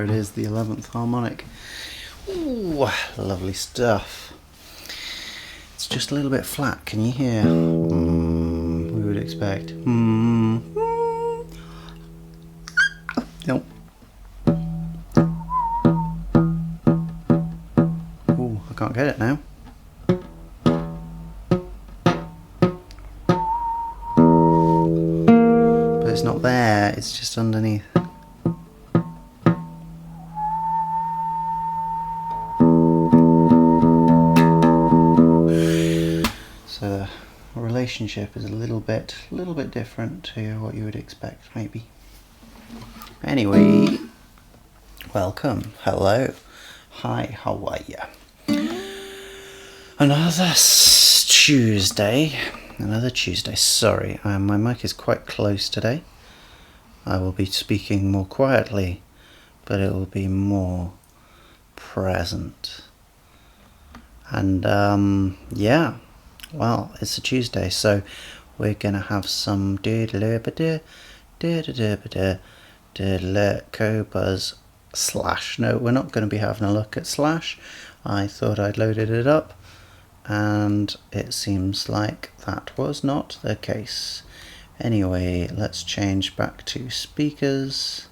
it is, the 11th harmonic. Ooh, lovely stuff. It's just a little bit flat, can you hear? We would expect. Nope. Ooh, I can't get it now. But it's not there, it's just underneath. So the relationship is a little bit different to what you would expect, maybe. Anyway, welcome, hello, hi, how are ya? Another Tuesday, sorry, my mic is quite close today. I will be speaking more quietly, but it will be more present. And yeah, well, it's a Tuesday, so we're gonna have some Cobuzz Slash. No, we're not going to be having a look at Slash. I thought I'd loaded it up, and it seems like that was not the case. Anyway, let's change back to speakers.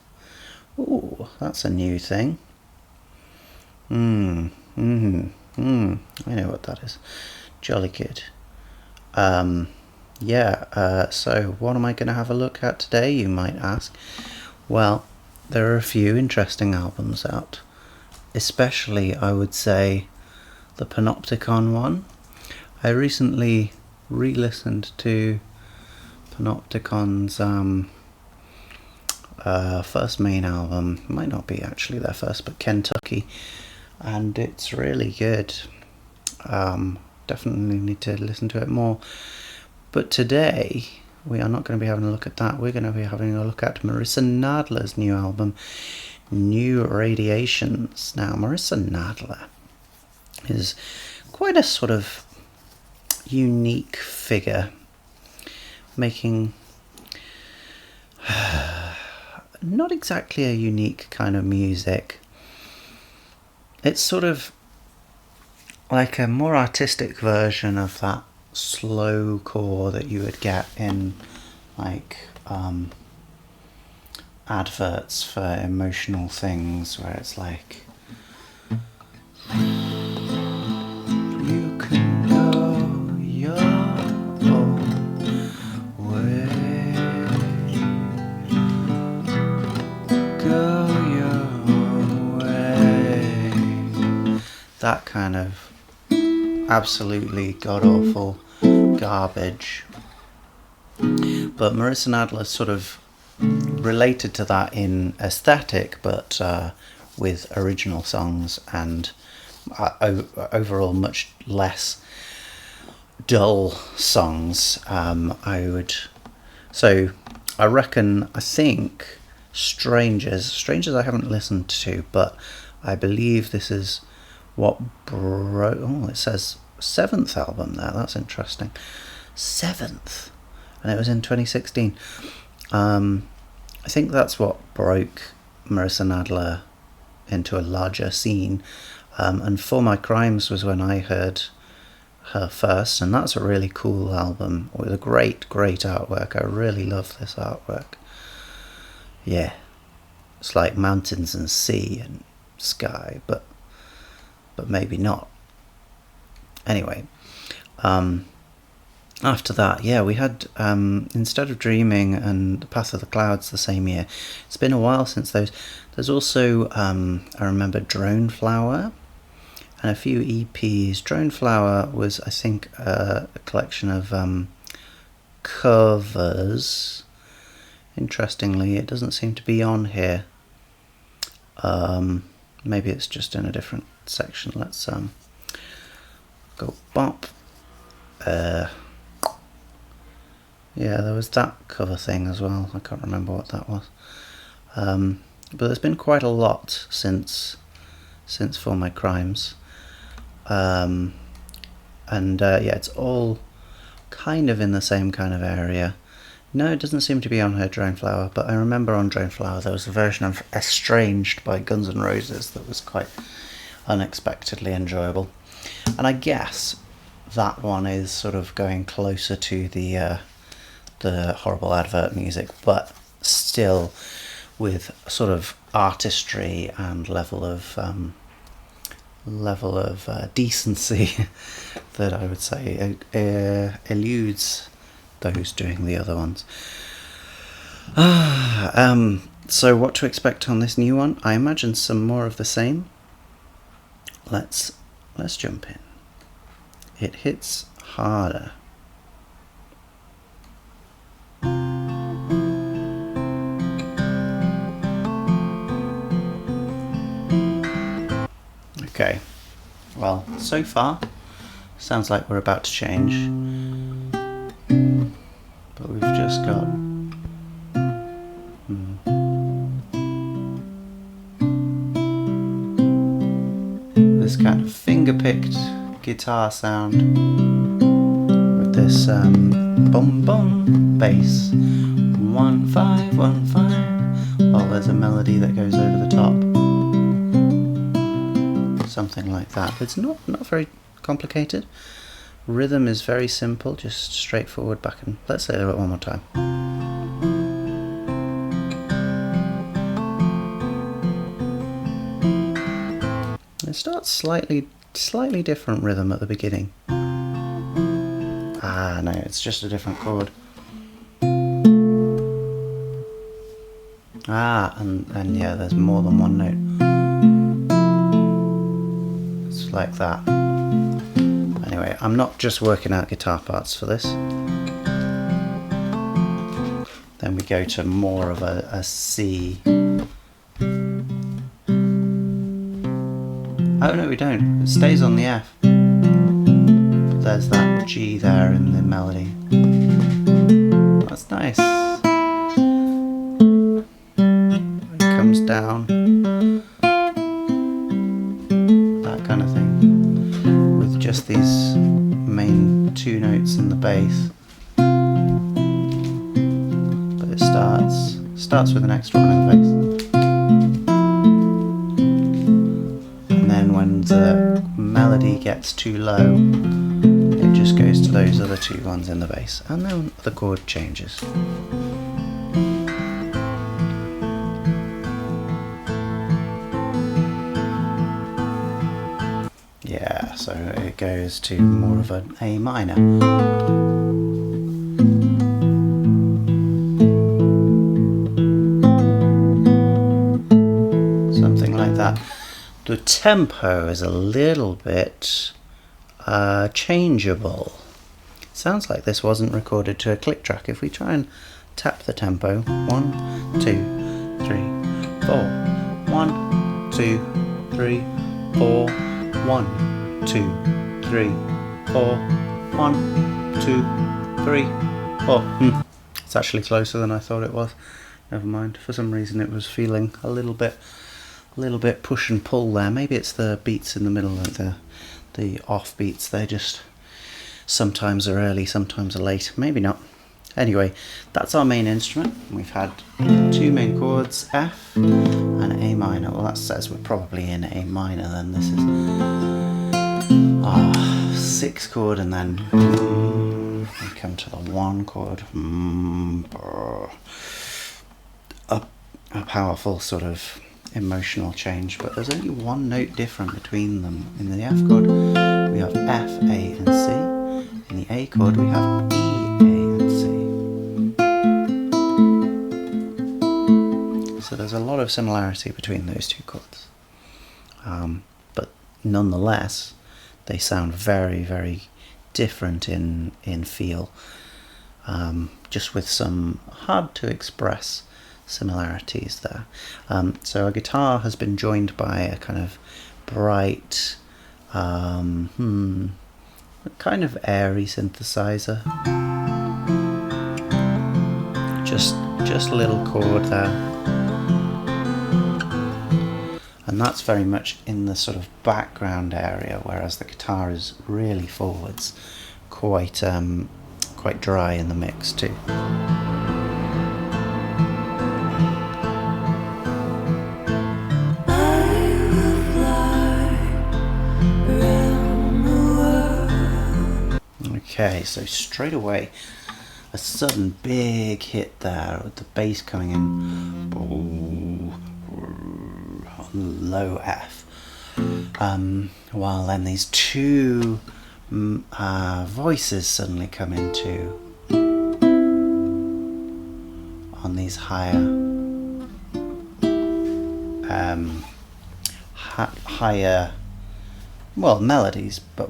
Ooh, that's a new thing. I know what that is. Jolly good. So what am I going to have a look at today, you might ask? Well, there are a few interesting albums out, especially, I would say, the Panopticon one. I recently re-listened to Panopticon's first main album. Might not be actually their first, but Kentucky, and it's really good. Definitely need to listen to it more. But today we are not going to be having a look at that. We're going to be having a look at Marissa Nadler's new album, New Radiations. Now, Marissa Nadler is quite a sort of unique figure, making not exactly a unique kind of music. It's sort of like a more artistic version of that slow core that you would get in like adverts for emotional things, where it's like, you can go your own way, go your own way. That kind of absolutely god-awful garbage. But Marissa Nadler sort of related to that in aesthetic, but with original songs and overall much less dull songs. I think Strangers I haven't listened to, but I believe this is what it says 7th album there. That's interesting. 7th, and it was in 2016. I think that's what broke Marissa Nadler into a larger scene. And For My Crimes was when I heard her first, and that's a really cool album with a great artwork. I really love this artwork. Yeah, it's like mountains and sea and sky, but maybe not. Anyway, after that, we had Instead of Dreaming and The Path of the Clouds the same year. It's been a while since those. There's also, I remember, Drone Flower and a few EPs. Drone Flower was, I think, a collection of covers. Interestingly, it doesn't seem to be on here. Maybe it's just in a different section. Let's go bop. There was that cover thing as well. I can't remember what that was. But there's been quite a lot since For My Crimes. It's all kind of in the same kind of area. No, it doesn't seem to be on her Drone Flower, but I remember on Drone Flower there was a version of Estranged by Guns N' Roses that was quite unexpectedly enjoyable. And I guess that one is sort of going closer to the horrible advert music, but still with sort of artistry and level of decency that I would say eludes those doing the other ones. So what to expect on this new one? I imagine some more of the same. Let's jump in. It hits harder. Okay, well, so far sounds like we're about to change, but we've just got this kind of finger-picked guitar sound with this bum bum bass, 1-5 1-5, while there's a melody that goes over the top, something like that. It's not very complicated. Rhythm is very simple, just straightforward back and let's say it one more time. It starts slightly different rhythm at the beginning. Ah, no, it's just a different chord. Ah, and yeah, there's more than one note. It's like that. Anyway, I'm not just working out guitar parts for this. Then we go to more of a C. Oh no, we don't. It stays on the F. But there's that G there in the melody. That's nice. It comes down. That kind of thing. With just these main two notes in the bass. But it starts with an extra one in the bass. When the melody gets too low, it just goes to those other two ones in the bass, and then the chord changes. Yeah, so it goes to more of an A minor. Something like that. The tempo is a little bit changeable. Sounds like this wasn't recorded to a click track. If we try and tap the tempo, 1, 2, 3, 4, 1, 2, 3, 4, 1, 2, 3, 4, 1, 2, 3, 4. It's actually closer than I thought it was. Never mind. For some reason it was feeling a little bit push and pull there. Maybe it's the beats in the middle, like the off beats. They just sometimes are early, sometimes are late. Maybe not. Anyway, that's our main instrument. We've had two main chords, F and A minor. Well, that says we're probably in A minor then. This is 6 chord, and then we come to the 1 chord. A powerful sort of emotional change, but there's only one note different between them. In the F chord we have F, A and C. In the A chord we have E, A and C. So there's a lot of similarity between those two chords, but nonetheless they sound very, very different in feel, just with some hard to express similarities there. So our guitar has been joined by a kind of bright, kind of airy synthesizer. Just a little chord there, and that's very much in the sort of background area, whereas the guitar is really forwards, quite dry in the mix too. Okay, so straight away, a sudden big hit there with the bass coming in on low F, while then these two voices suddenly come into on these higher melodies, but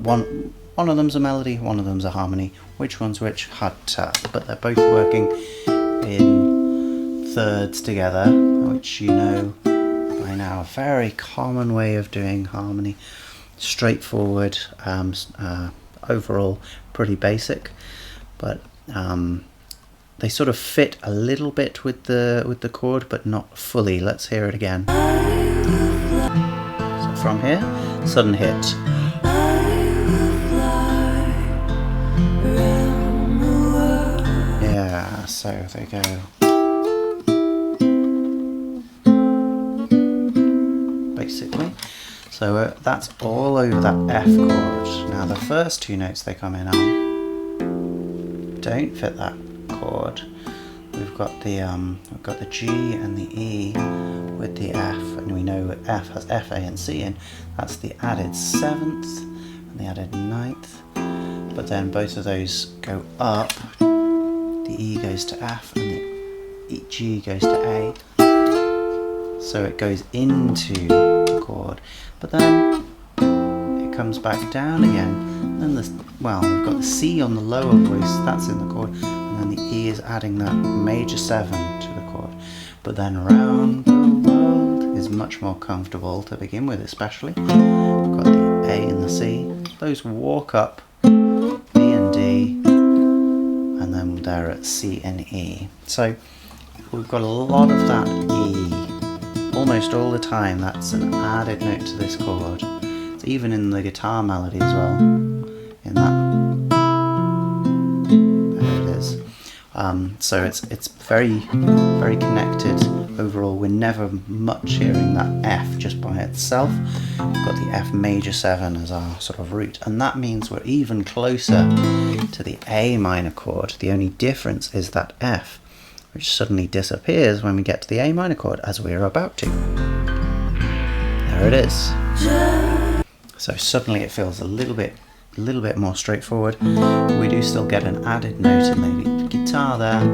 one of them's a melody, one of them's a harmony. Which one's which? Hard to tell, but they're both working in thirds together, which you know by now, a very common way of doing harmony. Straightforward, overall pretty basic, but they sort of fit a little bit with the chord, but not fully. Let's hear it again. So from here, sudden hit. Yeah, so they go. Basically. So that's all over that F chord. Now the first two notes they come in on don't fit that chord. We've got the G and the E with the F, and we know F has F, A and C in. That's the added 7th and the added 9th. But then both of those go up. The E goes to F and the G goes to A. So it goes into the chord, but then it comes back down again. Then we've got the C on the lower voice, that's in the chord, and then the E is adding that major 7 to the chord. But then Around the World is much more comfortable to begin with, especially. We've got the A and the C. Those walk up, B and D, and then they're at C and E. So we've got a lot of that E. Almost all the time that's an added note to this chord. It's even in the guitar melody as well. In that, there it is. So it's very, very connected overall. We're never much hearing that F just by itself. We've got the F major 7 as our sort of root, and that means we're even closer to the A minor chord. The only difference is that F, which suddenly disappears when we get to the A minor chord, as we're about to. There it is. So suddenly it feels a little bit more straightforward. We do still get an added note in the guitar there.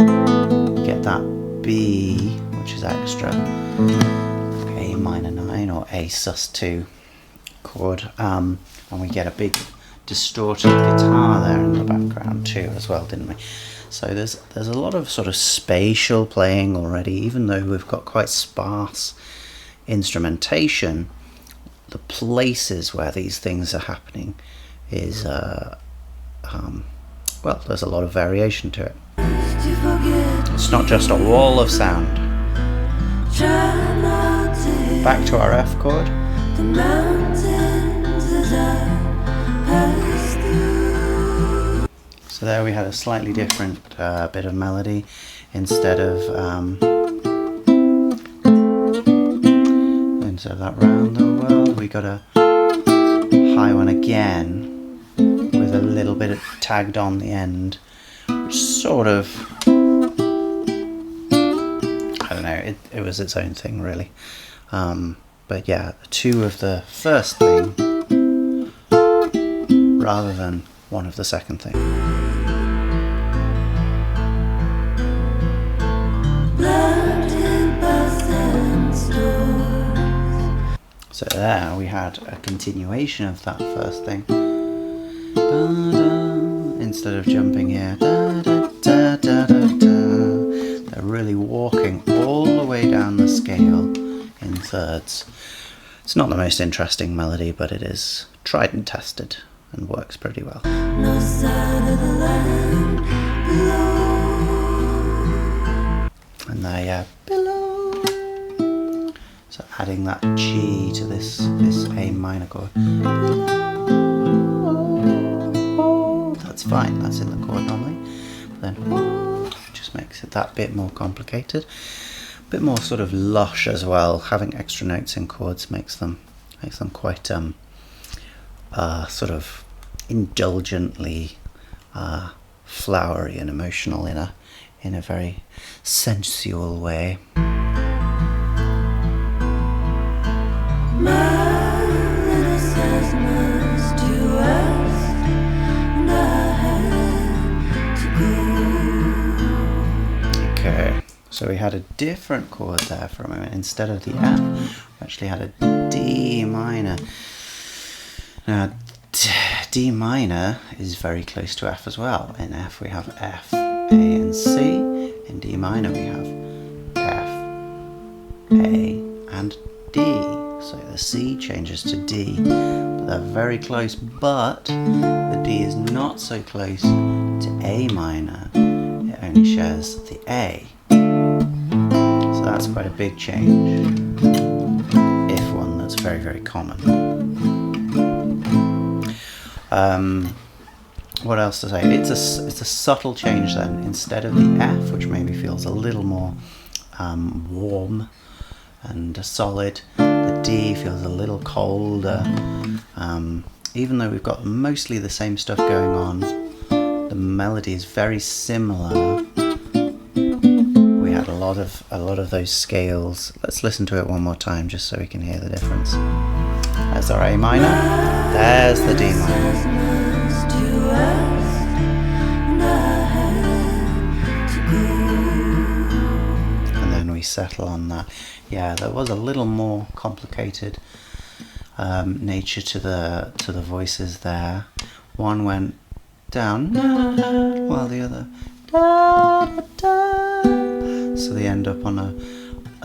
We get that B, which is extra, A minor 9 or A sus2 chord, and we get a big distorted guitar there in the background too as well, didn't we? So there's a lot of sort of spatial playing already, even though we've got quite sparse instrumentation. The places where these things are happening is, there's a lot of variation to it. It's not just a wall of sound. Back to our F chord. So there we had a slightly different bit of melody. Instead of that Round the World, we got a high one again with a little bit of tagged on the end, which sort of, I don't know, it was its own thing really. But yeah, two of the first thing rather than one of the second thing. So there we had a continuation of that first thing. Instead of jumping here, they're really walking all the way down the scale in thirds. It's not the most interesting melody, but it is tried and tested and works pretty well. No side of the land below. And there, yeah, below. So adding that G to this A minor chord. That's fine, that's in the chord normally. But then just makes it that bit more complicated. A bit more sort of lush as well. Having extra notes in chords makes them quite sort of indulgently flowery and emotional in a very sensual way. Okay, so we had a different chord there for a moment. Instead of the F, we actually had a D minor. Now, D minor is very close to F as well. In F we have F, A and C. In D minor we have F, A and D. So the C changes to D. But they're very close, but the D is not so close to A minor. It only shares the A. So that's quite a big change. If one that's very, very common. What else to say? It's a subtle change then. Instead of the F, which maybe feels a little more warm and solid, the D feels a little colder. Even though we've got mostly the same stuff going on, the melody is very similar. We had a lot of those scales. Let's listen to it one more time just so we can hear the difference. There's our A minor. There's the D minor. And then we settle on that. Yeah, there was a little more complicated nature to the voices there. One went down while the other da, da. So they end up on a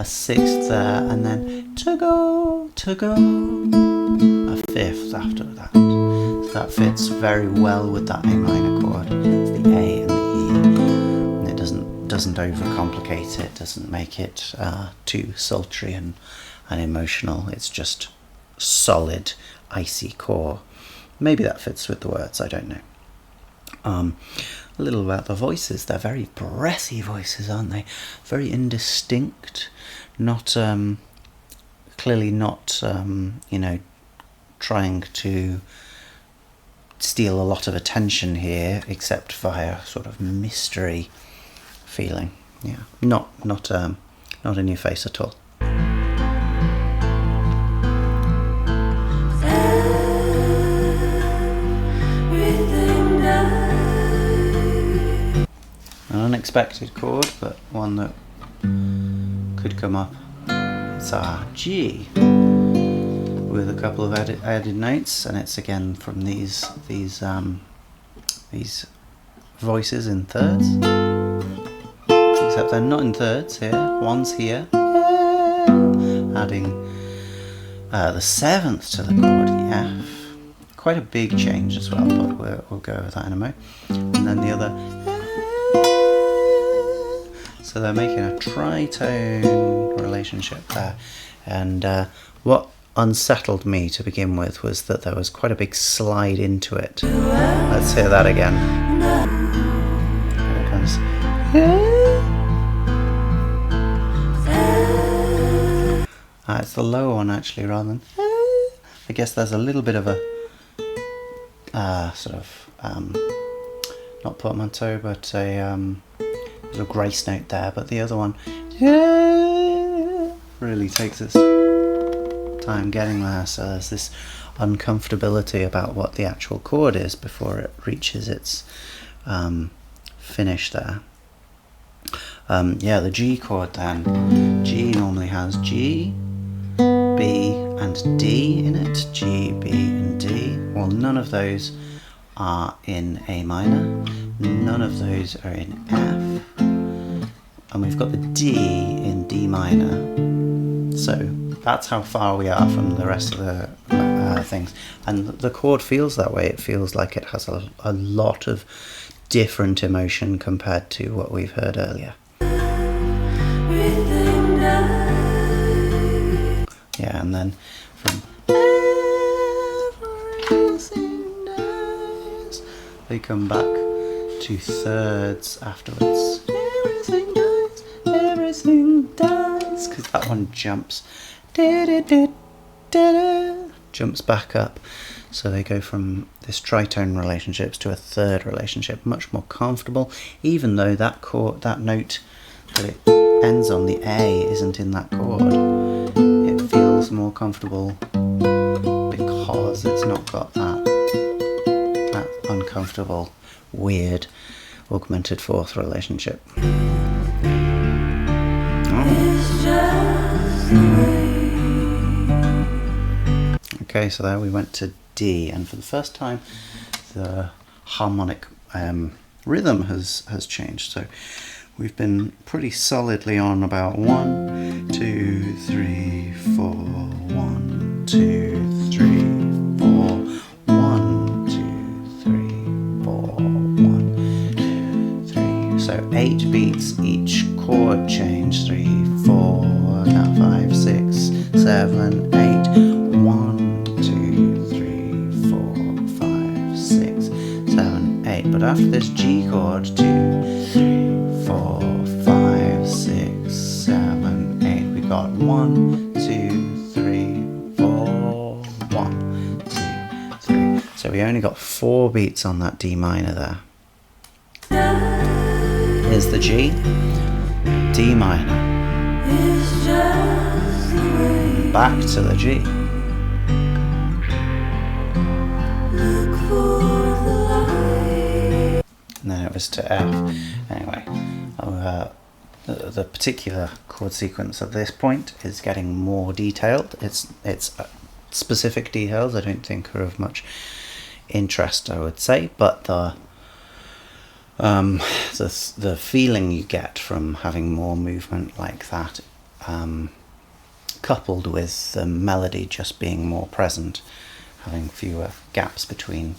sixth there, and then to go, a fifth after that. So that fits very well with that A minor chord. It's the A and the E, and it doesn't overcomplicate it, doesn't make it too sultry and emotional. It's just solid, icy core. Maybe that fits with the words, I don't know. A little about the voices. They're very breathy voices, aren't they? Very indistinct, not clearly not trying to steal a lot of attention here, except via sort of mystery feeling. Yeah, not in your face at all. An unexpected chord, but one that could come up. It's our G with a couple of added notes, and it's again from these voices in thirds, except they're not in thirds here. One's here, adding the seventh to the chord, the F. Quite a big change as well, but we'll go with that in a moment. And then the other. So they're making a tritone relationship there. And what unsettled me to begin with was that there was quite a big slide into it. Let's hear that again. Here it comes. It's the lower one actually, rather than. I guess there's a little bit of a not portmanteau, but a little grace note there, but the other one really takes its time getting there, so there's this uncomfortability about what the actual chord is before it reaches its finish there. The G chord then. G normally has G, B and D in it. G, B and D. Well, none of those are in A minor, none of those are in F, and we've got the D in D minor. So that's how far we are from the rest of the things, and the chord feels that way. It feels like it has a lot of different emotion compared to what we've heard earlier. Yeah, and then from everything dies, they come back to thirds afterwards. Everything dies, because that one jumps back up. So they go from this tritone relationships to a third relationship, much more comfortable, even though that chord, that note that it ends on, the A, isn't in that chord. It feels more comfortable because it's not got that uncomfortable, weird, augmented fourth relationship. Okay, so there we went to D, and for the first time the harmonic rhythm has changed. So we've been pretty solidly on about 1, 2, 3, 4, 1, 2, 3, 4, 1, 2, 3, 4, 1, 2, 3. So 8 beats each chord change. 3, 4, now 5, 6, 7, 8. 1, 2, 3, 4, 5, 6, 7, 8. But after this G chord, 2, 3, 4, 5, 6, 7, 8. We got 1, 2, 3, 4, 1, 2, 3. So we only got 4 beats on that D minor there. Here's the G, D minor, back to the G. And then it was to F. Anyway, the particular chord sequence at this point is getting more detailed. It's specific details I don't think are of much interest, I would say, but the feeling you get from having more movement like that, coupled with the melody just being more present, having fewer gaps between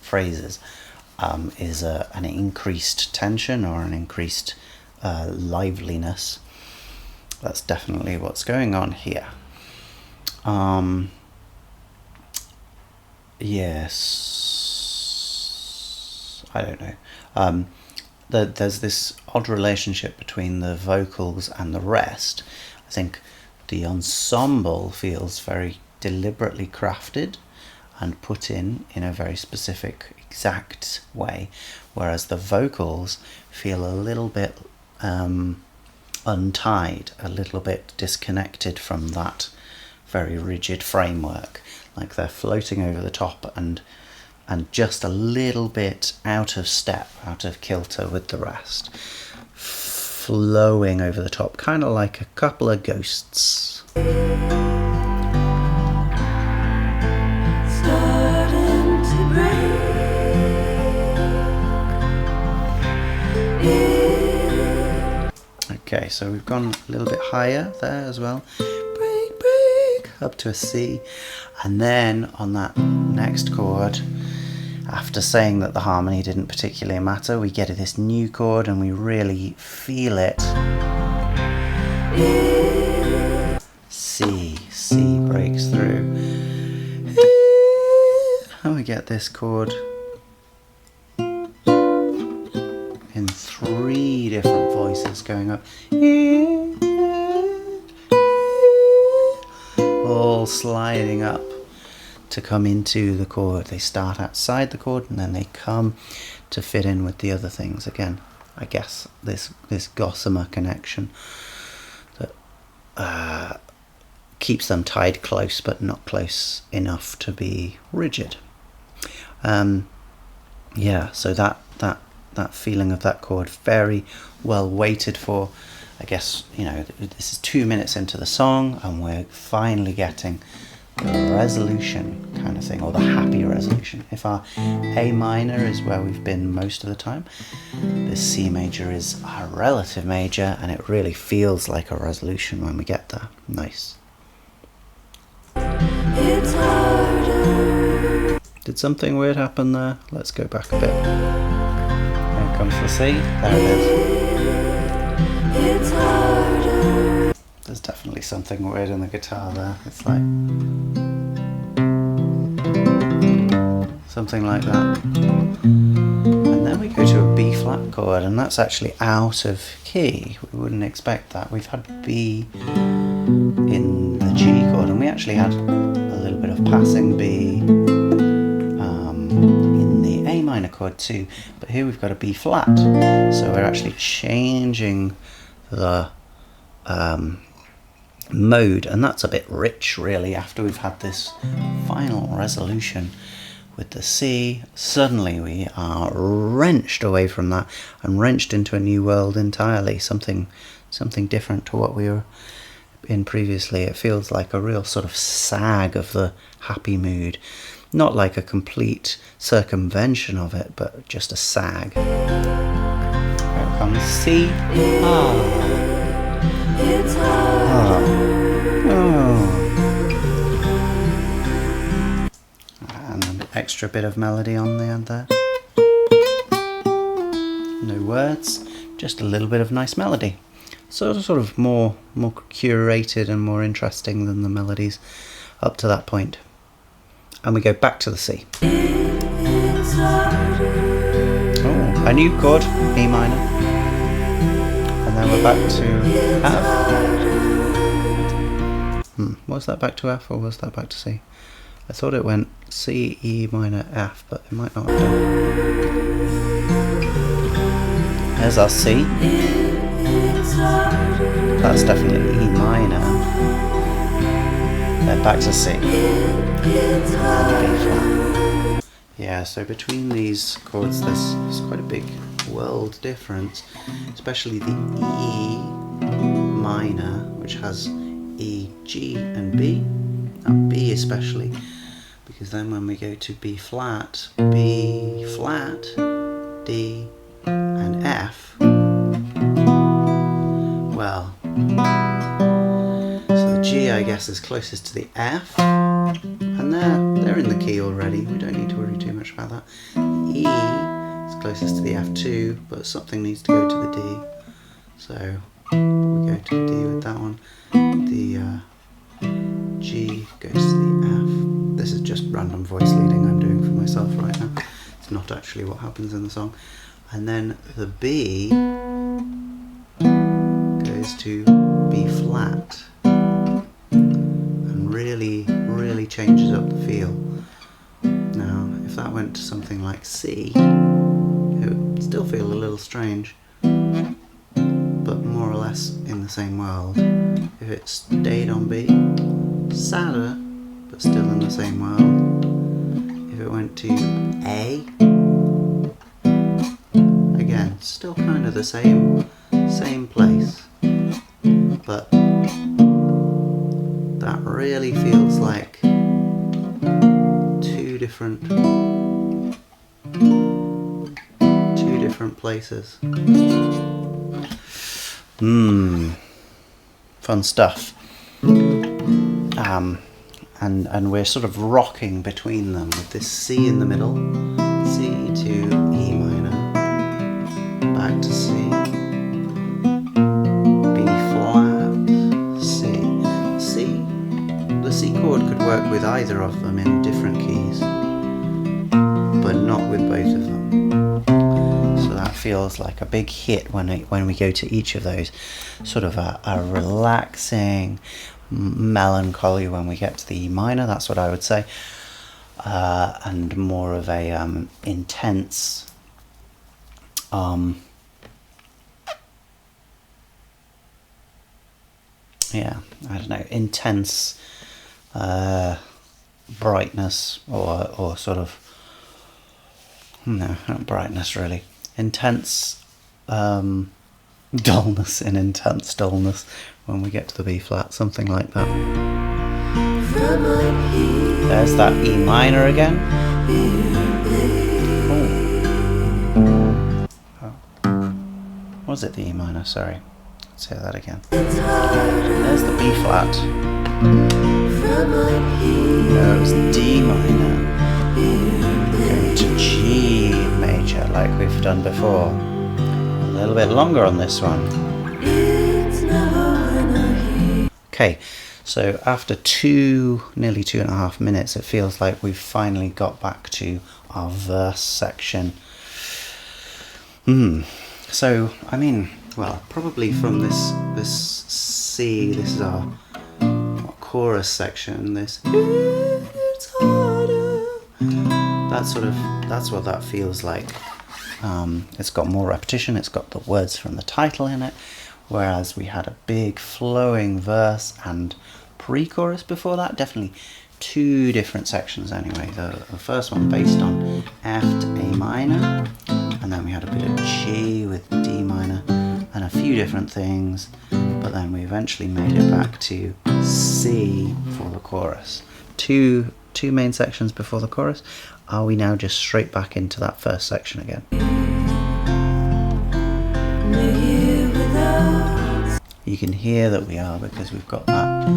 phrases, is an increased tension or an increased liveliness. That's definitely what's going on here. Yes, I don't know. There's this odd relationship between the vocals and the rest. I think the ensemble feels very deliberately crafted and put in a very specific, exact way, whereas the vocals feel a little bit untied, a little bit disconnected from that very rigid framework, like they're floating over the top and just a little bit out of step, out of kilter with the rest, flowing over the top, kind of like a couple of ghosts. Okay, so we've gone a little bit higher there as well. Break, break, up to a C. And then on that next chord, after saying that the harmony didn't particularly matter, we get this new chord and we really feel it. C breaks through. And we get this chord in 3 different voices going up, all sliding up to come into the chord. They start outside the chord and then they come to fit in with the other things. Again, I guess this gossamer connection that keeps them tied close but not close enough to be rigid. Yeah, so that feeling of that chord, very well waited for. I guess, you know, this is 2 minutes into the song and we're finally getting the resolution kind of thing, or the happy resolution. If our A minor is where we've been most of the time, this C major is a relative major and it really feels like a resolution when we get there. Nice. It's harder. Did something weird happen there? Let's go back a bit. Here comes the C. There it is. It's harder. There's definitely something weird in the guitar there. It's like something like that. And then we go to a B flat chord, and that's actually out of key. We wouldn't expect that. We've had B in the G chord, and we actually had a little bit of passing B chord too, but here we've got a B flat, so we're actually changing the mode, and that's a bit rich really. After we've had this final resolution with the C, suddenly we are wrenched away from that and wrenched into a new world entirely, something different to what we were in previously. It feels like a real sort of sag of the happy mood, not like a complete circumvention of it, but just a sag. Here comes C. And an extra bit of melody on the end there. No words, just a little bit of nice melody. Sort of more curated and more interesting than the melodies up to that point. And we go back to the C. Oh, a new chord, E minor. And then we're back to F. Was that back to F or was that back to C? I thought it went C, E minor, F, but it might not have done. There's our C. That's definitely E minor. Then back to C. And B flat. Yeah, so between these chords there's quite a big world difference, especially the E minor, which has E, G and B. And B especially, because then when we go to B flat, D and F, well, so the G I guess is closest to the F, and they're in the key already, we don't need to worry too much about that. E is closest to the F too, but something needs to go to the D, so we go to the D with that one. The G goes to the F. This is just random voice leading I'm doing for myself right now. It's not actually what happens in the song. And then the B goes to B flat and really changes up the feel. Now, if that went to something like C, it would still feel a little strange, but more or less in the same world. If it stayed on B, sadder, but still in the same world. If it went to A, again, still kind of the same place, but that really feels like two different places. Fun stuff. And we're sort of rocking between them with this C in the middle, C to E minor, back to C, B flat, C. The C chord could work with either of them in different keys, but not with both of them. So that feels like a big hit when we go to each of those. Sort of a relaxing melancholy when we get to the E minor, that's what I would say, and more of a intense intense brightness, or sort of, no, not brightness really, intense dullness in intense dullness when we get to the B flat, something like that. There's that E minor again. Oh. Was it the E minor? Sorry. Let's hear that again. There's the B flat. No, it was D minor. Going to G major like we've done before. A little bit longer on this one. Okay, so after nearly 2.5 minutes, it feels like we've finally got back to our verse section. So, I mean, well, probably from this C, this is our chorus section, this it's harder, that That's what that feels like. It's got more repetition, it's got the words from the title in it, whereas we had a big flowing verse and pre-chorus before that. Definitely two different sections anyway. The first one based on F to A minor, and then we had a bit of G with D minor and a few different things, but then we eventually made it back to C for the chorus. Two main sections before the chorus. Are we now just straight back into that first section again? You can hear that we are, because we've got that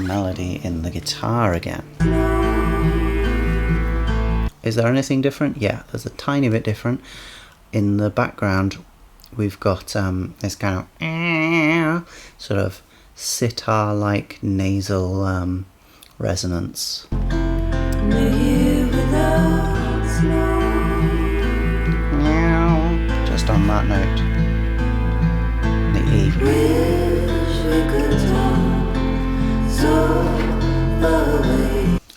melody in the guitar again. Is there anything different? Yeah, there's a tiny bit different. In the background we've got this kind of sort of sitar-like nasal resonance. Just on that note, the E.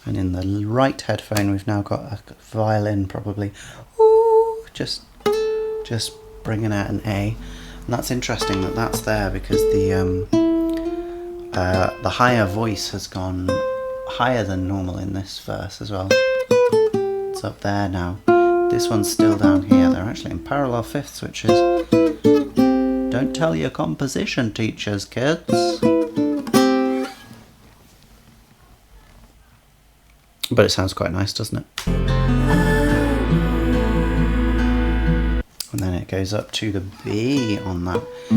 And in the right headphone we've now got a violin, probably just bringing out an A. And that's interesting that that's there, because the higher voice has gone higher than normal in this verse as well. It's up there now. This one's still down here. They're actually in parallel fifth switches. Don't tell your composition teachers, kids. But it sounds quite nice, doesn't it? And then it goes up to the B on that A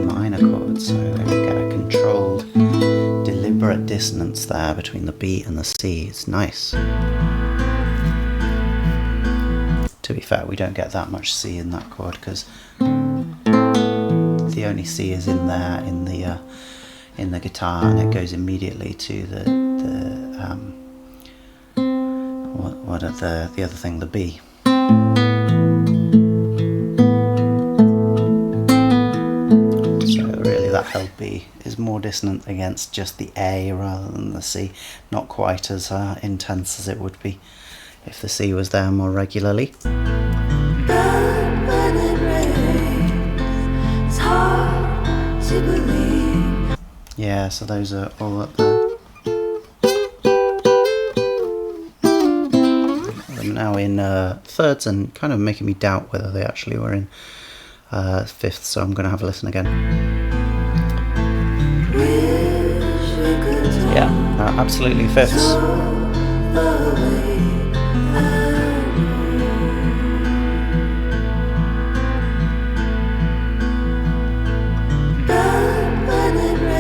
minor chord, so we get a controlled, deliberate dissonance there between the B and the C. It's nice. To be fair, we don't get that much C in that chord, because the only C is in there in the guitar, and it goes immediately to the other thing, the B. That held B is more dissonant against just the A rather than the C. Not quite as intense as it would be if the C was there more regularly. Yeah, so those are all up there. I'm now in thirds, and kind of making me doubt whether they actually were in fifths, so I'm going to have a listen again. Yeah, absolutely fifths.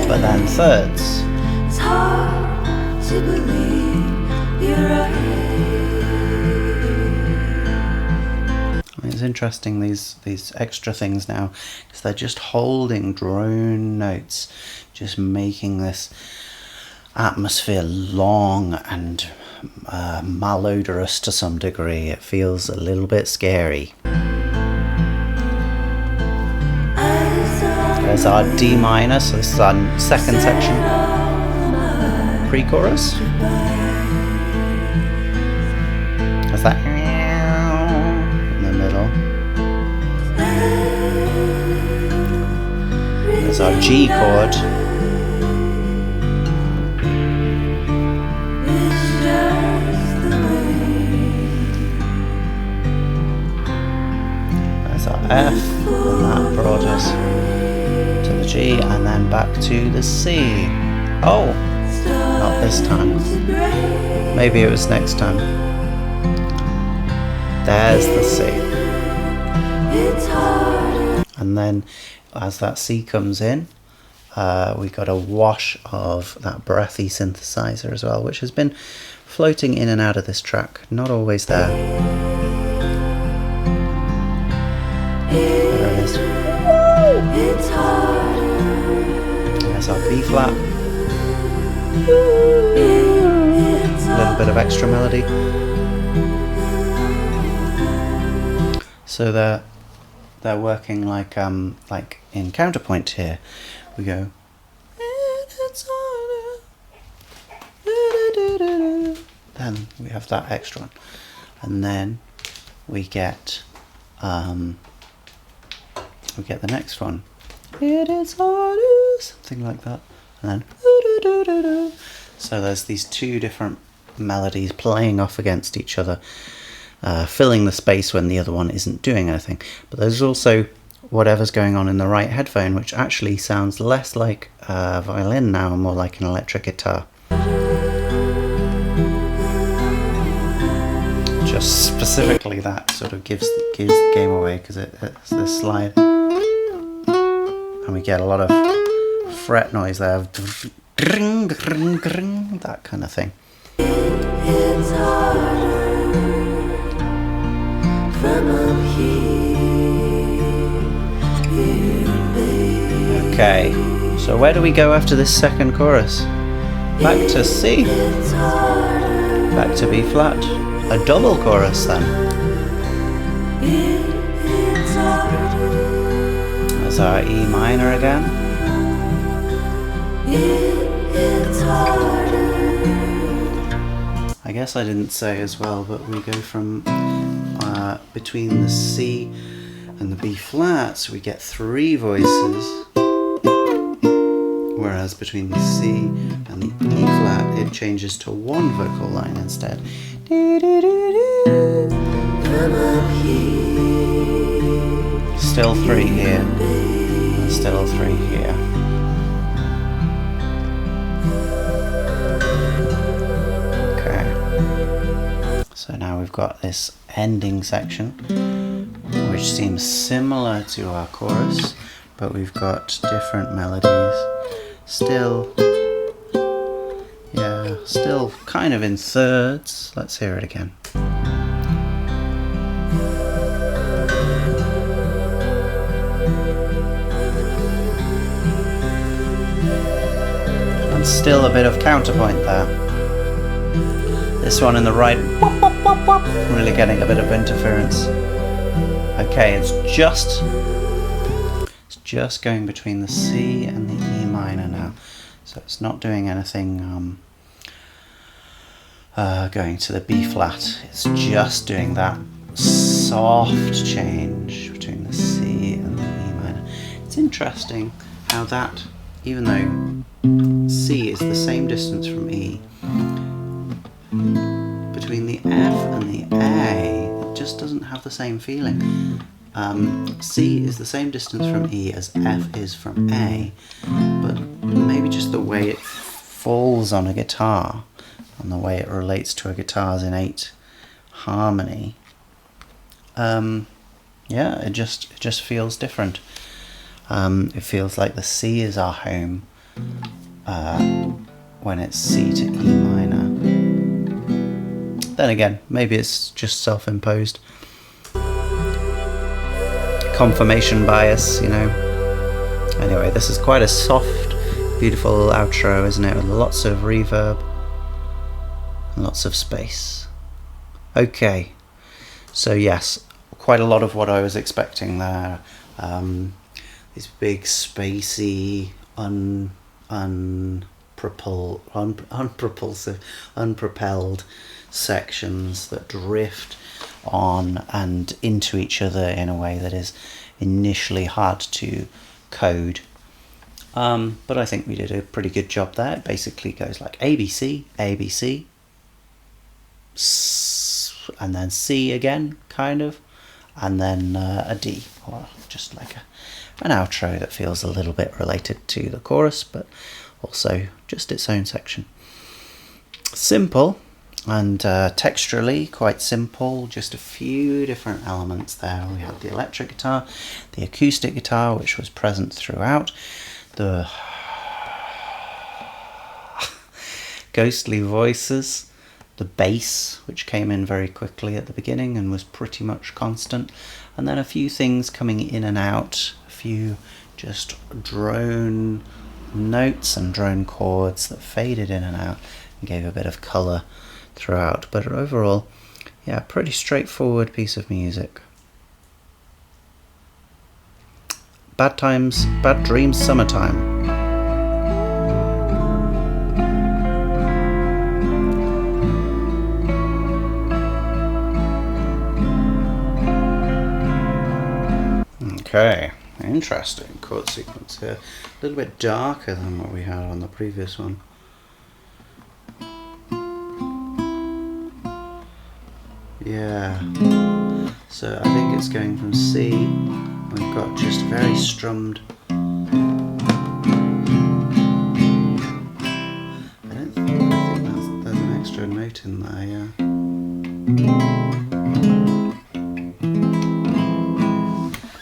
But then thirds. It's hard to believe you're right. It's interesting, these extra things now, because they're just holding drone notes, just making this atmosphere long and malodorous to some degree. It feels a little bit scary. There's our D minor, so this is our second section, pre-chorus. There's that in the middle. There's our G chord. There's our F, and that brought us to the G, and then back to the C. Oh, not this time. Maybe it was next time. There's the C. And then as that C comes in, we got a wash of that breathy synthesizer as well, which has been floating in and out of this track, not always there. There it is. There's our B flat. A little bit of extra melody. So they're working like in counterpoint here. We go. then we have that extra one, and then we get the next one. It is harder, something like that, and then so there's these two different melodies playing off against each other, filling the space when the other one isn't doing anything. But there's also whatever's going on in the right headphone, which actually sounds less like a violin now and more like an electric guitar. Just specifically that sort of gives the game away, because it's this slide, and we get a lot of fret noise there, that kind of thing. It's harder from up here, Okay, so where do we go after this second chorus? Back to C, back to B flat, a double chorus then. There's our E minor again. I guess I didn't say as well, but we go from between the C and the B flat, so we get 3 voices, whereas between the C and the E flat it changes to 1 vocal line instead. Still 3 here, and still 3 here. So now we've got this ending section, which seems similar to our chorus, but we've got different melodies. Still kind of in thirds. Let's hear it again. And still a bit of counterpoint there. This one in the right, really getting a bit of interference. Okay, it's just going between the C and the E minor now, so it's not doing anything going to the B flat. It's just doing that soft change between the C and the E minor. It's interesting how that, even though C is the same distance from E, between the F and the A, it just doesn't have the same feeling. C is the same distance from E as F is from A, but maybe just the way it falls on a guitar and the way it relates to a guitar's innate harmony. It just feels different. It feels like the C is our home when it's C to E minor. Then again, maybe it's just self-imposed confirmation bias, you know. Anyway, this is quite a soft, beautiful outro, isn't it? With lots of reverb and lots of space. Okay, so yes, quite a lot of what I was expecting there. These big, spacey, unpropelled sections that drift on and into each other in a way that is initially hard to code. But I think we did a pretty good job there. It basically goes like ABC, ABC, and then C again, kind of, and then a D, or just like an outro that feels a little bit related to the chorus, but also just its own section. Simple, and texturally quite simple, just a few different elements there. We had the electric guitar, the acoustic guitar, which was present throughout, the ghostly voices, the bass, which came in very quickly at the beginning and was pretty much constant, and then a few things coming in and out, a few just drone notes and drone chords that faded in and out and gave a bit of colour throughout. But overall, yeah, pretty straightforward piece of music. Bad Times, Bad Dreams, Summertime. Okay, interesting chord sequence here. A little bit darker than what we had on the previous one. Yeah, so I think it's going from C. We've got just very strummed. I think there's an extra note in there, yeah.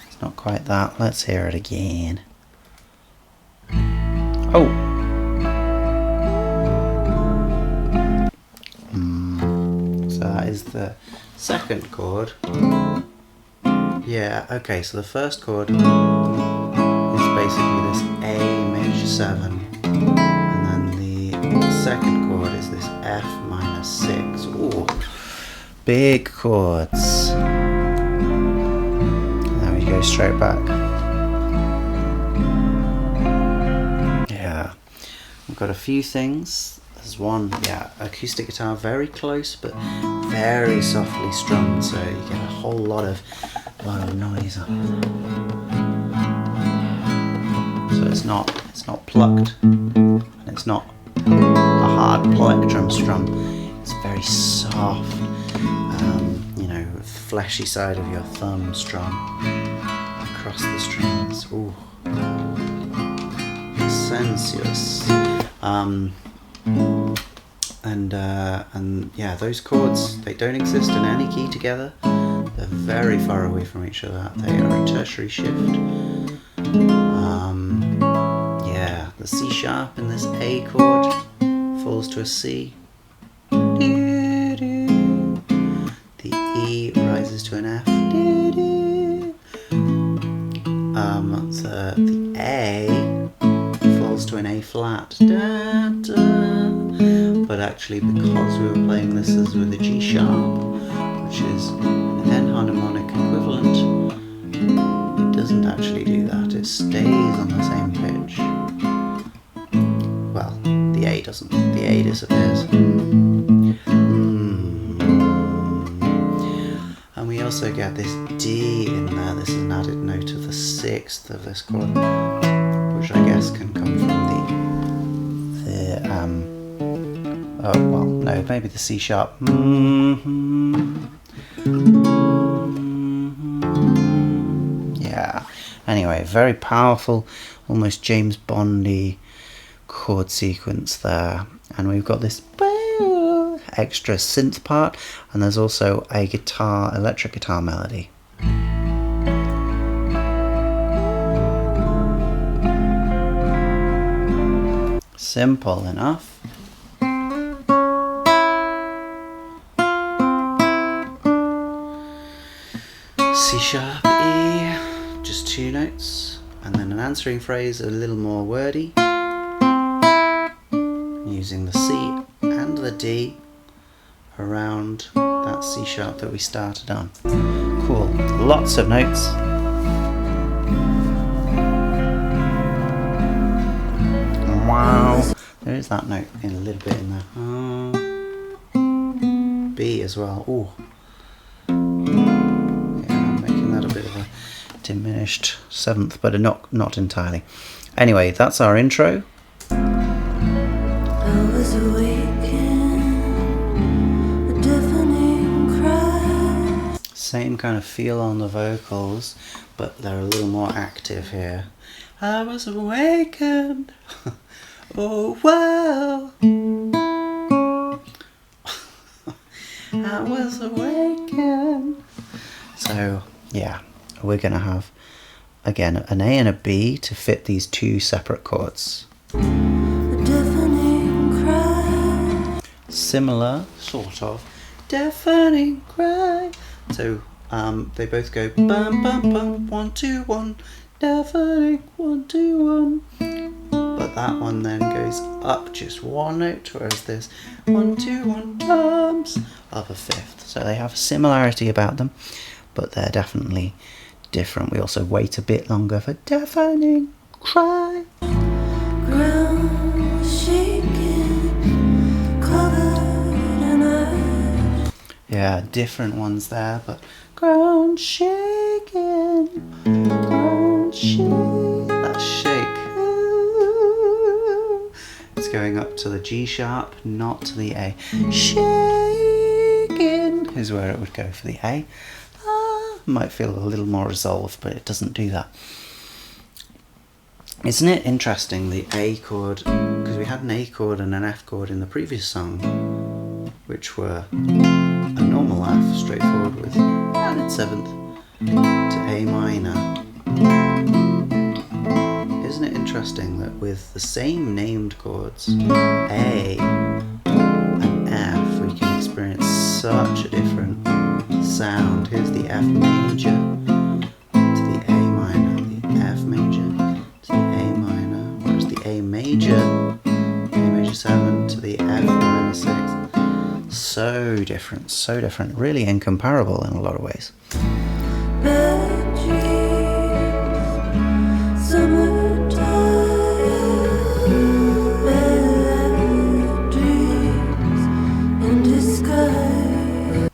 It's not quite that. Let's hear it again. Oh! So that is the second chord. Yeah, okay, so the first chord is basically this A major 7, and then the second chord is this F minor 6. Ooh, big chords. And then we go straight back. Yeah, we've got a few things. There's one, yeah, acoustic guitar, very close but very softly strummed, so you get a whole lot of noise on it. So it's not plucked, and it's not a hard plectrum strum. It's very soft, you know, fleshy side of your thumb strum across the strings. Ooh, sensuous. And yeah, those chords, they don't exist in any key together. They're very far away from each other. They are a tertiary shift. Yeah, the C sharp in this A chord falls to a C. The E rises to an F. The A falls to an A flat. But actually, because we were playing this as with a G sharp, which is an enharmonic equivalent, it doesn't actually do that. It stays on the same pitch. Well, the A doesn't. The A disappears. And we also get this D in there. This is an added note of the 6th of this chord, which I guess can come from oh, well, no, maybe the C sharp. Yeah. Anyway, very powerful, almost James Bondy chord sequence there. And we've got this extra synth part, and there's also a electric guitar melody. Simple enough. C sharp, E, just 2 notes, and then an answering phrase a little more wordy, using the C and the D around that C sharp that we started on. Cool, lots of notes. Wow, there is that note in a little bit in there. B as well. Ooh. Diminished 7th, but not entirely. Anyway, that's our intro. I was awakened, a deafening cry. Same kind of feel on the vocals, but they're a little more active here. I was awakened. Oh wow. I was awakened. So yeah, we're going to have, again, an A and a B to fit these 2 separate chords. A deafening cry. Similar, sort of. Deafening cry. So they both go bum bum bum 1 2 1. Deafening 1 2 1. But that one then goes up just 1 note, whereas this 1 2 1 bumps up a 5th. So they have a similarity about them, but they're definitely different. We also wait a bit longer for deafening cry. Ground shaking, covered in ice. Yeah, different ones there, but ground shaking, ground shaking. That shake. It's going up to the G sharp, not to the A. Shaking is where it would go for the A. Might feel a little more resolved, but it doesn't do that. Isn't it interesting, the A chord, because we had an A chord and an F chord in the previous song, which were a normal F, straightforward with added seventh to A minor. Isn't it interesting that with the same named chords, A and F, we can experience such a different sound? Here's the F major to the A minor, the F major to the A minor, whereas the A major 7 to the F minor 6. So different, really incomparable in a lot of ways. Bad dreams, summertime, bad dreams in disguise.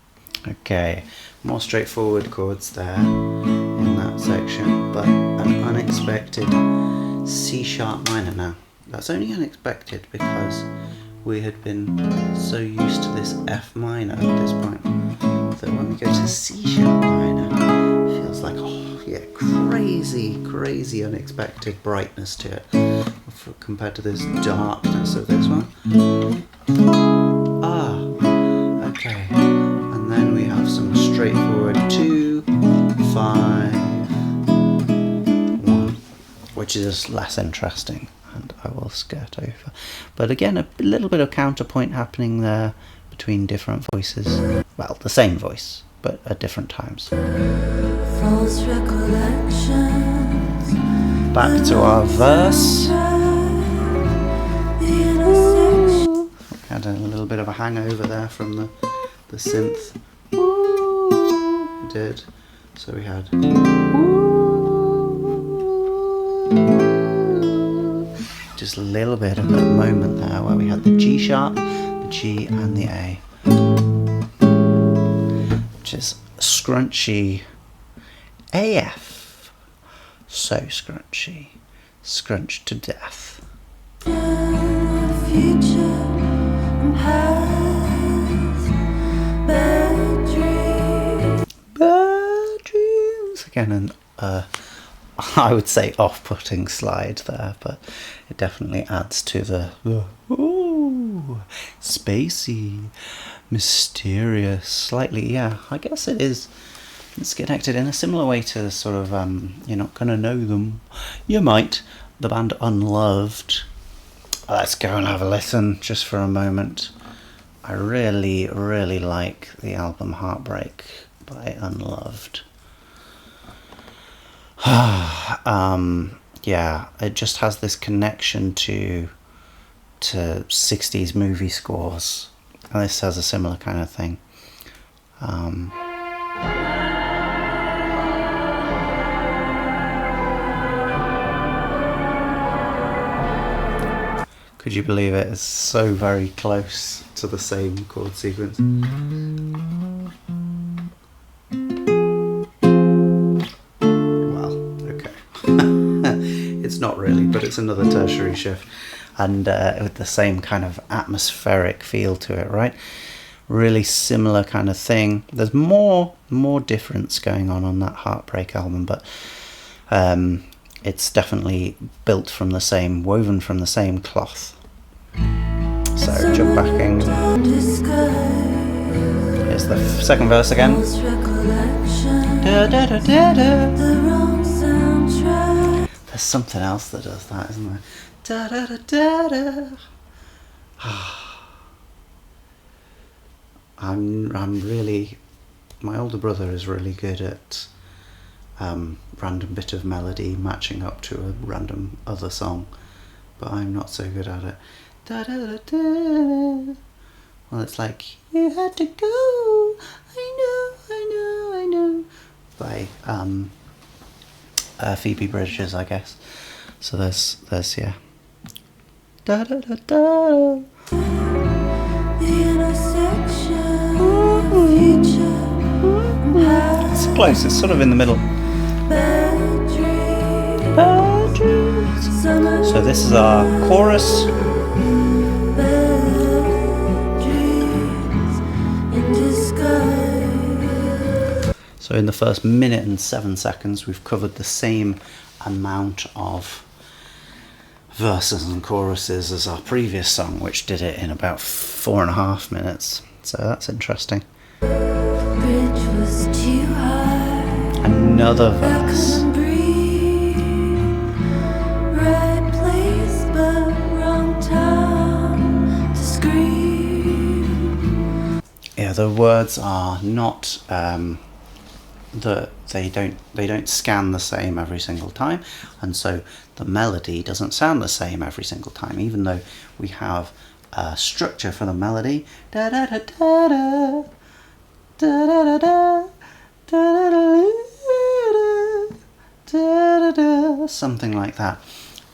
Okay, more straightforward chords there in that section, but an unexpected C sharp minor now. That's only unexpected because we had been so used to this F minor at this point that when we go to C sharp minor, it feels like, oh yeah, crazy unexpected brightness to it compared to this darkness of this one. Okay, and then we have some straightforward 2, 5, 1, which is less interesting, and I will skirt over. But again, a little bit of counterpoint happening there between different voices. Well, the same voice, but at different times. False recollections. Back to our verse. The intersection. Had a little bit of a hangover there from the synth. We did. So we had. Just a little bit of that moment there where we had the G sharp, the G and the A, which is scrunchy AF. So scrunchy, scrunched to death. Future and past. Bad dreams. Bad dreams again, and I would say off-putting slide there, but it definitely adds to the ooh, spacey, mysterious, slightly, yeah, I guess it is. It's connected in a similar way to the sort of you're not gonna know them, you might, the band Unloved. Let's go and have a listen just for a moment. I really like the album Heartbreak by Unloved. Yeah, it just has this connection to 60s movie scores, and this has a similar kind of thing. Could you believe it? It's so very close to the same chord sequence. It's not really, but it's another tertiary shift, and with the same kind of atmospheric feel to it, right? Really similar kind of thing. There's more difference going on that Heartbreak album, but it's definitely built from the same, woven from the same cloth. So jump back in. Here's the second verse again. Da, da, da, da, da. There's something else that does that, isn't there? Da da da da da. I'm really. My older brother is really good at random bit of melody matching up to a random other song, but I'm not so good at it. Da da da da. Well, it's like you had to go. I know. By Phoebe Bridgers, I guess. So there's yeah. Da da da da. close. It's sort of in the middle. bad dreams, Bad dreams. summer So this is our chorus. bad dreams in disguise. So in the first minute and 7 seconds, we've covered the same amount of verses and choruses as our previous song, which did it in about 4.5 minutes. So that's interesting. Bridge was too high. Another I verse. couldn't breathe. Right place, but wrong time to scream. Yeah, the words are not they don't scan the same every single time, and so the melody doesn't sound the same every single time, even though we have a structure for the melody. Da da da da da da da da da da da, something like that.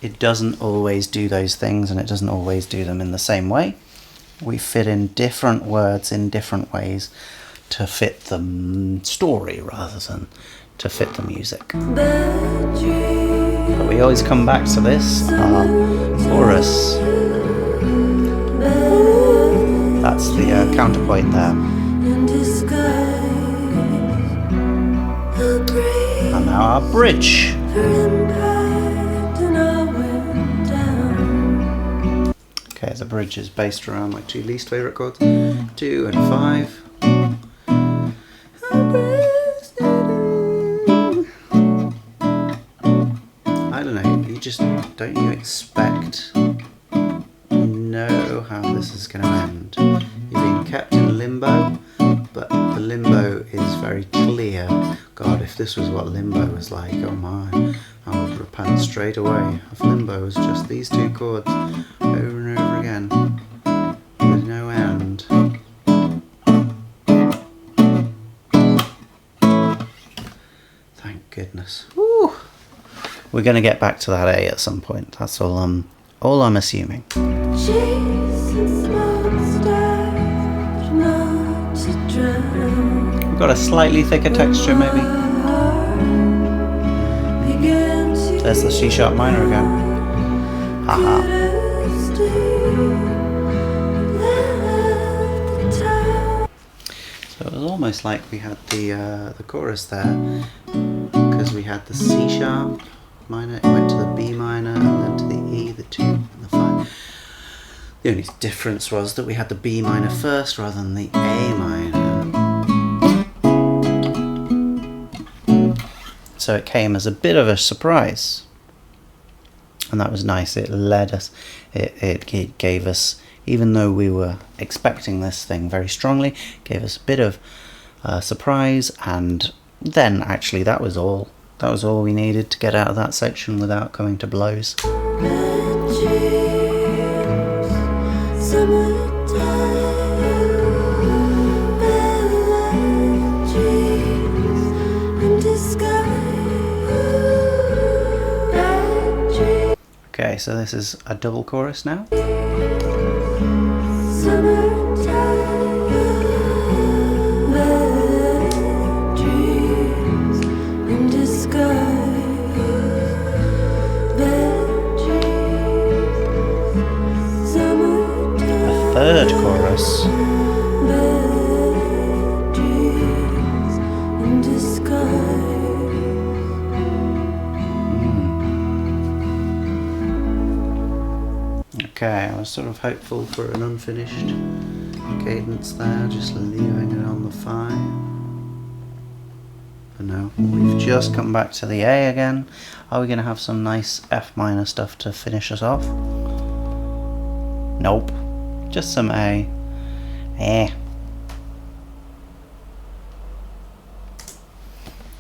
It doesn't always do those things, and it doesn't always do them in the same way. We fit in different words in different ways to fit the story rather than to fit the music. Bad dreams, But we always come back to this, our chorus. bad That's the counterpoint there. in disguise. A breeze And now our bridge. for impact, and I went down. Okay, the bridge is based around my two least favourite chords, 2 and 5. I don't know, don't you expect, know how this is going to end. You're being kept in limbo, but the limbo is very clear. God, if this was what limbo was like, oh my, I would repent straight away. If limbo was just these two chords over and over again, with no end. Thank goodness. Woo. We're going to get back to that A at some point. That's all I'm assuming. Chasing smokestacks, not to drown. We've got a slightly thicker texture maybe. Began to There's the C sharp minor again. Haha. So it was almost like we had the chorus there, because we had the C sharp minor, it went to the B minor, and then to the E, the 2, and the 5. The only difference was that we had the B minor first rather than the A minor. So it came as a bit of a surprise, and that was nice. It led us, it gave us, even though we were expecting this thing very strongly, gave us a bit of surprise, and then actually that was all we needed to get out of that section without going to blows. Okay, so this is a double chorus now. Third chorus. Okay, I was sort of hopeful for an unfinished cadence there, just leaving it on the 5. But no, we've just come back to the A again. Are we going to have some nice F minor stuff to finish us off? Nope. Just some A.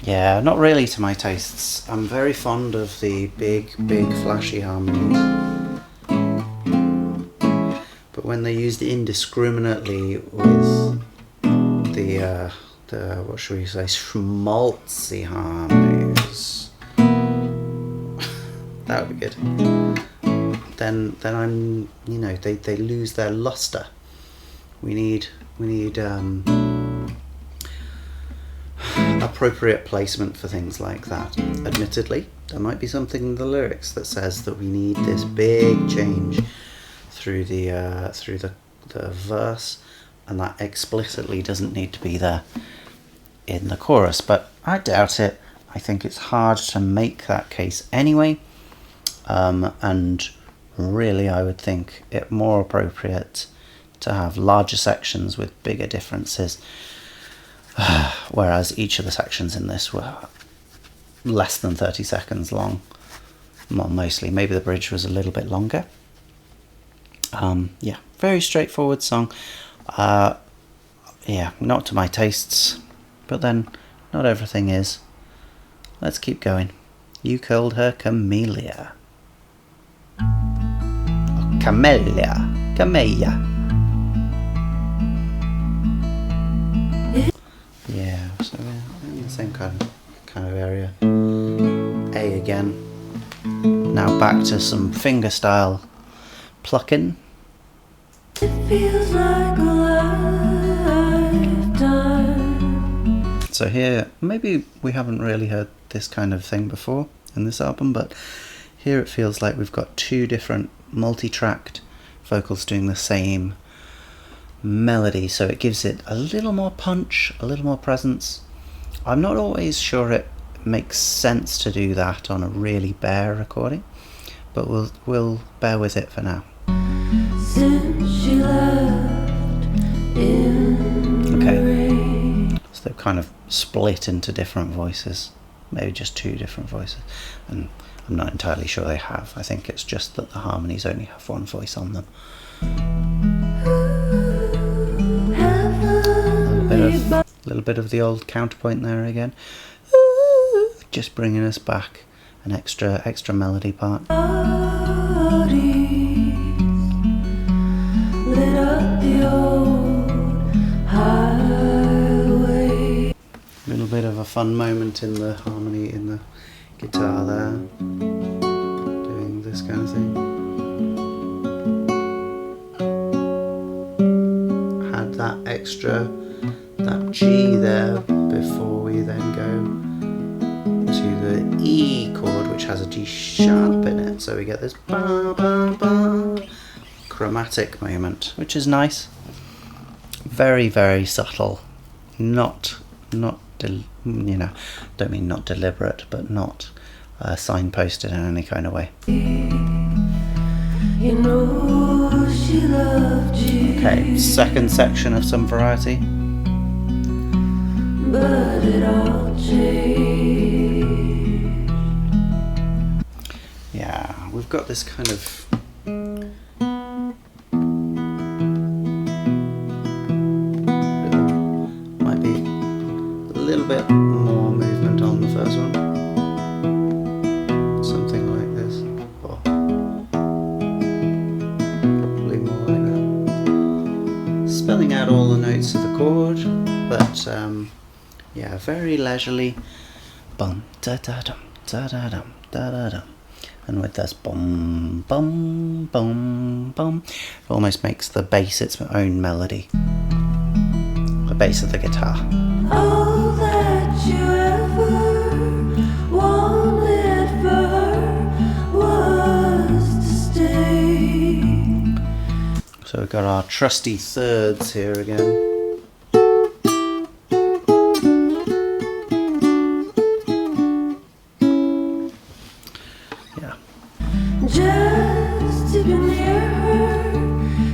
Yeah, not really to my tastes. I'm very fond of the big flashy harmonies. But when they're used indiscriminately with the what should we say, schmaltzy harmonies, that would be good. Then I'm, they lose their luster. We need a appropriate placement for things like that. Admittedly, there might be something in the lyrics that says that we need this big change through the verse, and that explicitly doesn't need to be there in the chorus, but I doubt it. I think it's hard to make that case anyway, and really I would think it more appropriate to have larger sections with bigger differences, whereas each of the sections in this were less than 30 seconds long. Well, mostly. Maybe the bridge was a little bit longer. Yeah, very straightforward song. Yeah, not to my tastes, but then not everything is. Let's keep going. You Called Her Camellia. Oh, Camellia. Camellia. Yeah, so we're in the same kind of area. A again. Now back to some fingerstyle plucking. It feels like a lifetime. So here, maybe we haven't really heard this kind of thing before in this album, but here it feels like we've got two different multi-tracked vocals doing the same melody, so it gives it a little more punch, a little more presence. I'm not always sure it makes sense to do that on a really bare recording, but we'll bear with it for now. Since she left in the rain. So they've kind of split into different voices, maybe just two different voices, and I'm not entirely sure they have. I think it's just that the harmonies only have one voice on them. A little bit of the old counterpoint there again, just bringing us back an extra melody part. Lit up the old highway. Little bit of a fun moment in the harmony in the guitar there, doing this kind of thing. Had that G there before we then go to the E chord, which has a G sharp in it, so we get this ba ba ba chromatic moment, which is nice. Very, very subtle. Not don't mean not deliberate, but not signposted in any kind of way. You know she loved you. Okay, second section of some variety. But it all changed. Yeah, we've got this kind of might be a little bit more movement on the first one. Something like this. Or probably more like that. Spelling out all the notes of the chord, but yeah, very leisurely. Bum da da dum da da dum da da dum. And with this bum bum bum bum, it almost makes the bass its own melody. The bass of the guitar. All that you ever wanted for her was to stay. So we've got our trusty thirds here again. Just to be near her,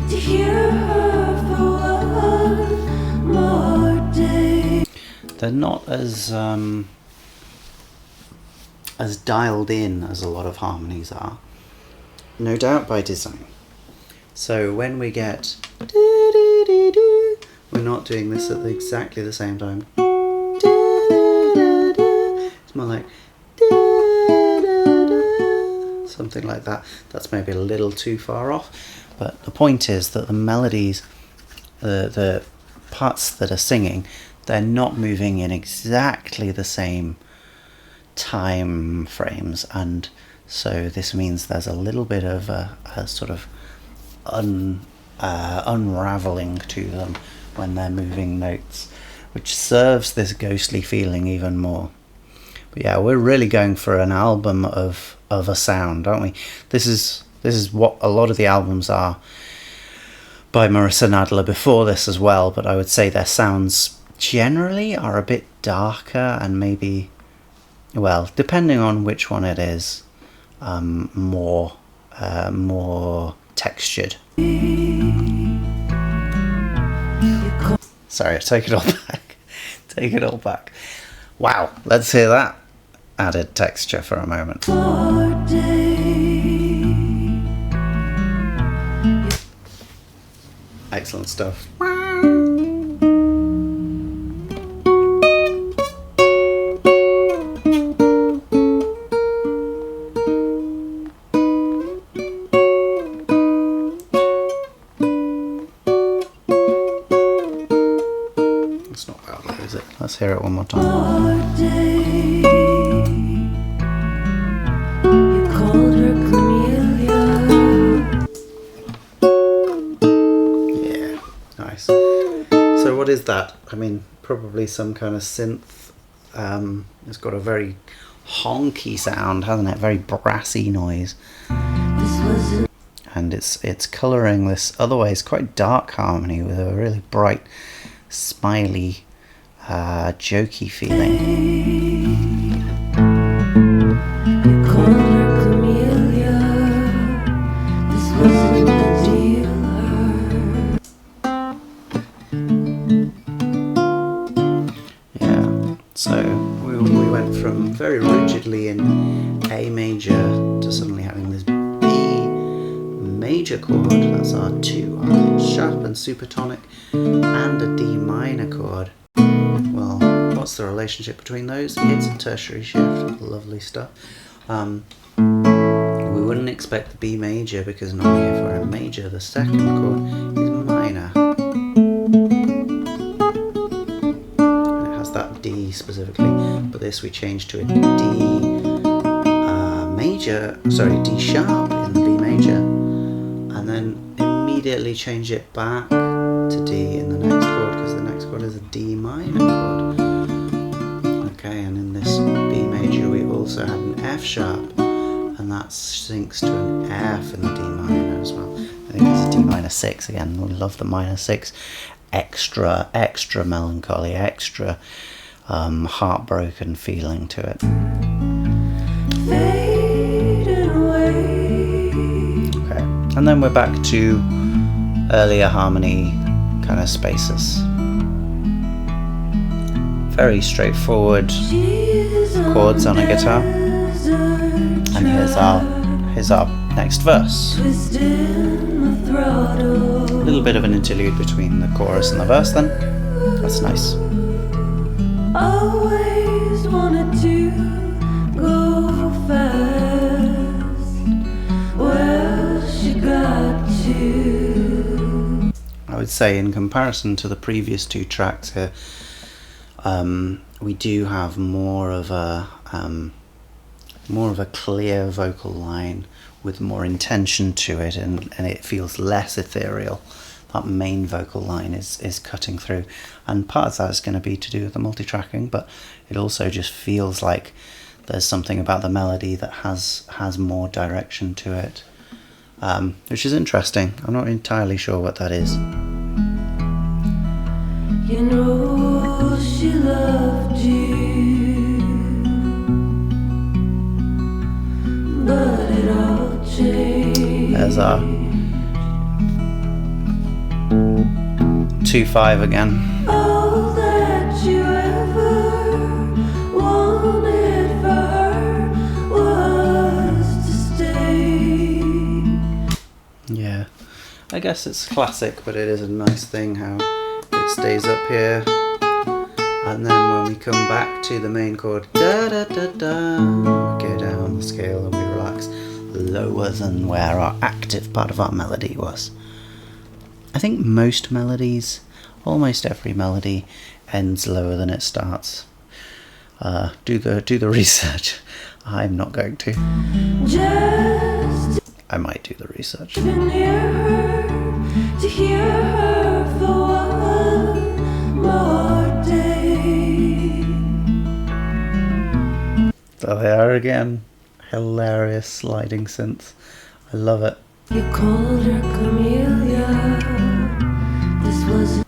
to hear her for one more day. They're not as dialed in as a lot of harmonies are, no doubt by design. So when we get do-do-do-do, we're not doing this at exactly the same time. It's more like something like that. That's maybe a little too far off, but the point is that the melodies, the parts that are singing, they're not moving in exactly the same time frames, and so this means there's a little bit of a sort of unraveling to them when they're moving notes. which serves this ghostly feeling even more. But yeah, we're really going for an album of a sound, aren't we? This is what a lot of the albums are by Marissa Nadler before this as well, but I would say their sounds generally are a bit darker and maybe, well, depending on which one it is, more textured. Sorry, take it all back. Take it all back. Wow, let's hear that added texture for a moment. Excellent stuff. It's not that low, is it? Let's hear it one more time. You called her Camellia. Yeah, nice. So what is that? I mean, probably some kind of synth. It's got a very honky sound, hasn't it? Very brassy noise. And it's colouring this otherwise quite dark harmony with a really bright, smiley, jokey feeling. You called her Camellia. This wasn't the deal. Yeah, so we went from very rigidly in A major to suddenly having this B major chord. That's our 2, our sharp and supertonic, and a D minor chord. Well, what's the relationship between those? It's a tertiary shift. Lovely stuff. We wouldn't expect the B major because normally if we're in major, the second chord is minor. And it has that D specifically, but this we changed to a D D sharp in the B major, and then immediately change it back to D in the next chord because the next chord is a D minor chord. Okay, and in this B major we also had an F sharp, and that syncs to an F in the D minor as well. I think it's a D minor 6 again. We love the minor 6. Extra melancholy, extra heartbroken feeling to it. Faded away. Okay, and then we're back to earlier harmony kind of spaces. Very straightforward chords on a guitar. And here's our next verse. A little bit of an interlude between the chorus and the verse then. That's nice. Always wanted to go fast. Well, she got to. I would say in comparison to the previous 2 tracks here, we do have more of a clear vocal line with more intention to it, and it feels less ethereal. That main vocal line is cutting through, and part of that is going to be to do with the multi-tracking, but it also just feels like there's something about the melody that has more direction to it, which is interesting. I'm not entirely sure what that is. You know she loved you, but it all changed. There's our 2/5 again. All that you ever wanted for her was to stay. Yeah, I guess it's classic, but it is a nice thing how it stays up here, and then when we come back to the main chord, da da da da, we go down the scale and we relax lower than where our active part of our melody was. I think most melodies, almost every melody, ends lower than it starts. Do the research. I'm not going to. Just I might do the research. to near her, to hear her for one more day. There they are again. Hilarious sliding synths. I love it. You called her Camellia. This was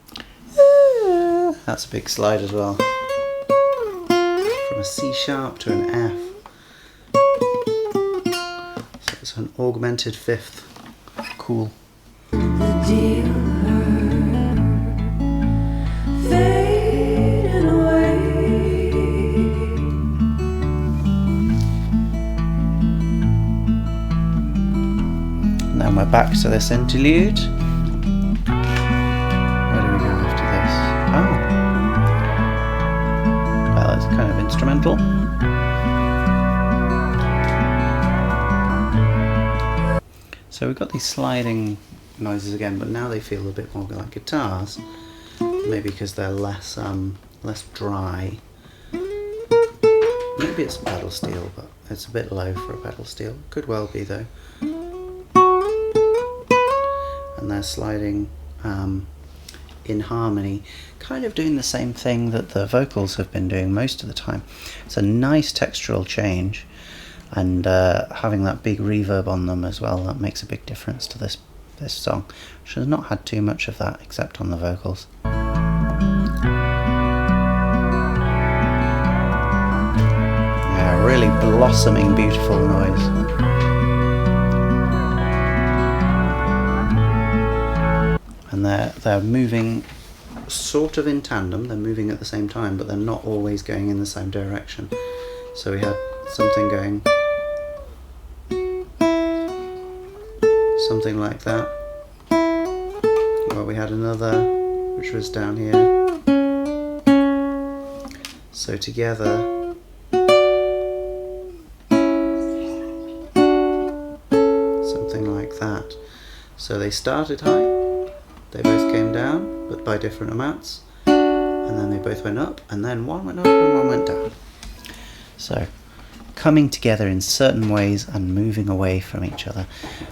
That's a big slide as well. From a C sharp to an F. So it's an augmented fifth. Cool. the dealer fading away. Now we're back to this interlude. Where do we go after this? Oh. Well, it's kind of instrumental. So we've got these sliding noises again, but now they feel a bit more like guitars. Maybe because they're less dry. Maybe it's pedal steel, but it's a bit low for a pedal steel. Could well be though. And they're sliding in harmony, kind of doing the same thing that the vocals have been doing most of the time. It's a nice textural change, and having that big reverb on them as well, that makes a big difference to this song, which has not had too much of that except on the vocals. Yeah, really blossoming, beautiful noise. And they're moving sort of in tandem, they're moving at the same time, but they're not always going in the same direction. So we had something going something like that. Well, we had another which was down here. So together something like that. So they started high, they both came down, but by different amounts, and then they both went up, and then one went up and one went down. So coming together in certain ways and moving away from each other.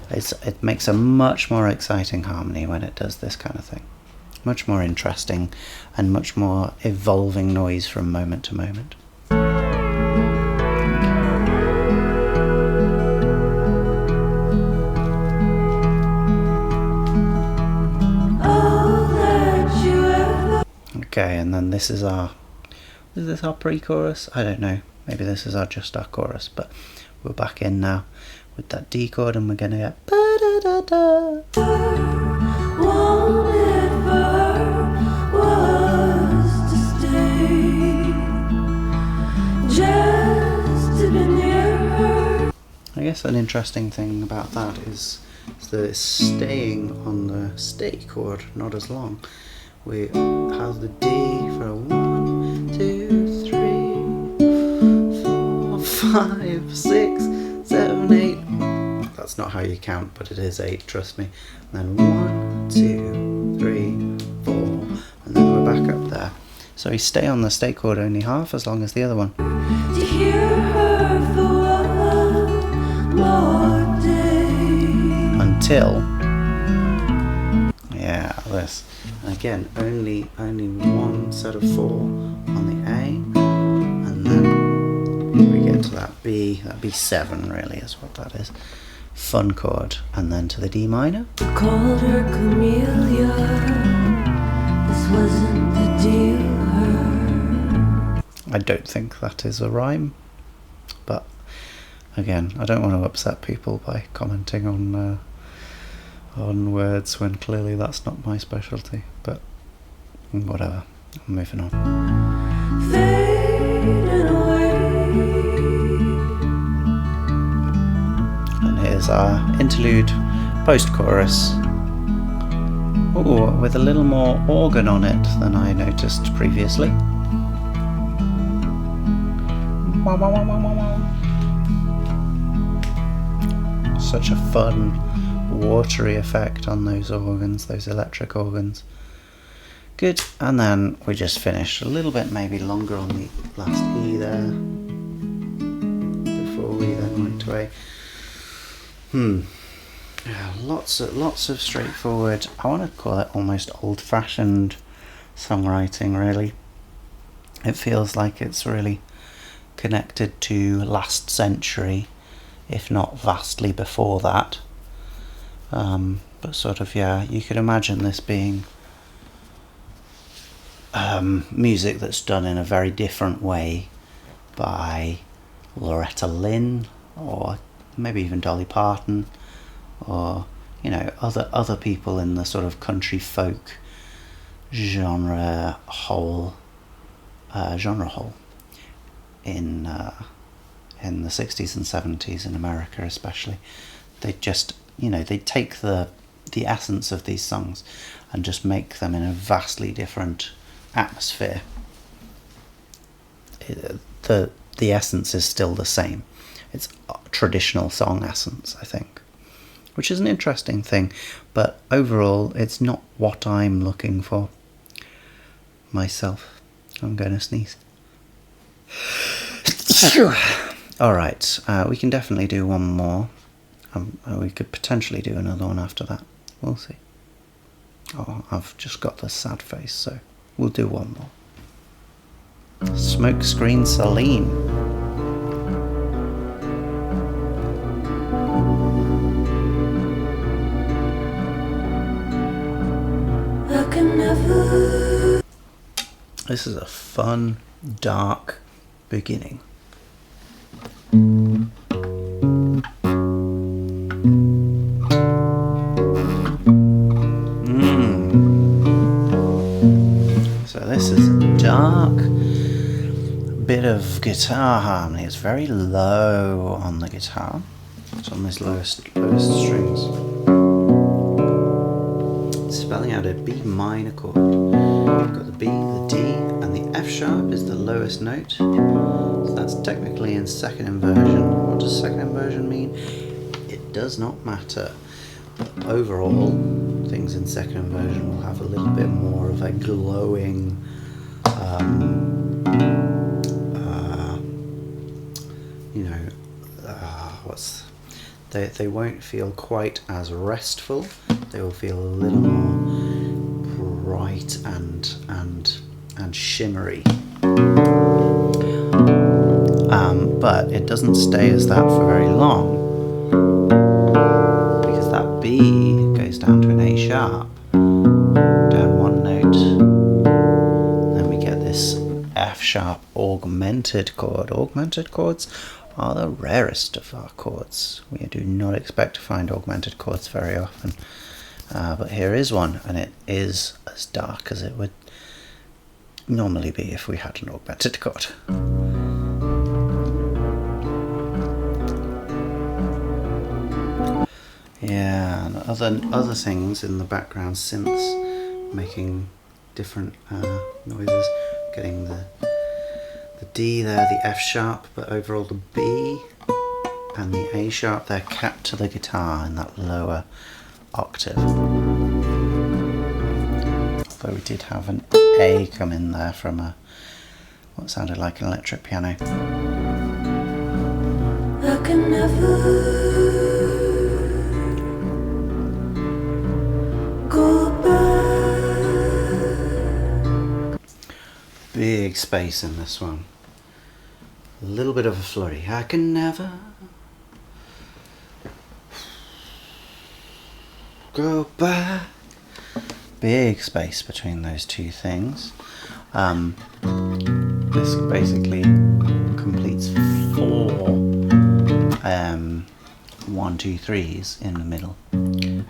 It makes a much more exciting harmony when it does this kind of thing. Much more interesting and much more evolving noise from moment to moment. Okay, and then this is our pre-chorus? I don't know. Maybe this is just our chorus, but we're back in now with that D chord, and we're gonna get ba-da-da-da. Wanted for her was to stay, just to be near her. I guess an interesting thing about that is that it's staying on the stay chord, not as long. We have the D for a 1, 2, 3, 4, 5, 6, 7, 8. That's not how you count, but it is 8, trust me. And then 1, 2, 3, 4, and then we're back up there. So we stay on the stay chord only half as long as the other one. To hear her for one more day. Until, yeah, this. And again, only one set of 4 on the A, and then we get to that B. That B7 really is what that is. Fun chord, and then to the D minor. Called her Camellia. This wasn't the dealer. I don't think that is a rhyme, but again, I don't want to upset people by commenting on words when clearly that's not my specialty, but whatever, I'm moving on. Fading away. And here's our interlude post-chorus. Ooh, with a little more organ on it than I noticed previously. Such a fun watery effect on those organs, those electric organs. Good, and then we just finish a little bit maybe longer on the last E there before we then went to A. Yeah, lots of straightforward, I want to call it almost old-fashioned songwriting really. It feels like it's really connected to last century, if not vastly before that. But sort of, yeah, you could imagine this being music that's done in a very different way by Loretta Lynn, or maybe even Dolly Parton, or other people in the sort of country folk genre whole in the 60s and 70s in America especially. They just they take the essence of these songs and just make them in a vastly different atmosphere. The essence is still the same. It's traditional song essence, I think, which is an interesting thing, but overall it's not what I'm looking for myself. I'm going to sneeze. Alright, we can definitely do one more. We could potentially do another one after that. We'll see. Oh, I've just got the sad face, so we'll do one more. Smokescreen Selene. I can never. This is a fun, dark beginning. So this is dark. Bit of guitar harmony. It's very low on the guitar. It's on this lowest strings. It's spelling out a B minor chord. We've got the B, the D, and the F sharp is the lowest note. So that's technically in second inversion. What does second inversion mean? It does not matter. But overall, things in second inversion will have a little bit more of a glowing they won't feel quite as restful. They will feel a little more bright and shimmery. But it doesn't stay as that for very long, because that B goes down to an A sharp, down one note, then we get this F sharp augmented chord. Augmented chords are the rarest of our chords. We do not expect to find augmented chords very often, but here is one, and it is as dark as it would normally be if we had an augmented chord. Yeah, and other things in the background, synths making different noises, getting the D there, the F sharp, but overall the B and the A sharp, they're capped to the guitar in that lower octave. Although we did have an A come in there from what sounded like an electric piano. I can never go back. Big space in this one. A little bit of a flurry. I can never go back. Big space between those two things. This basically completes 4 1, 2, 3s in the middle.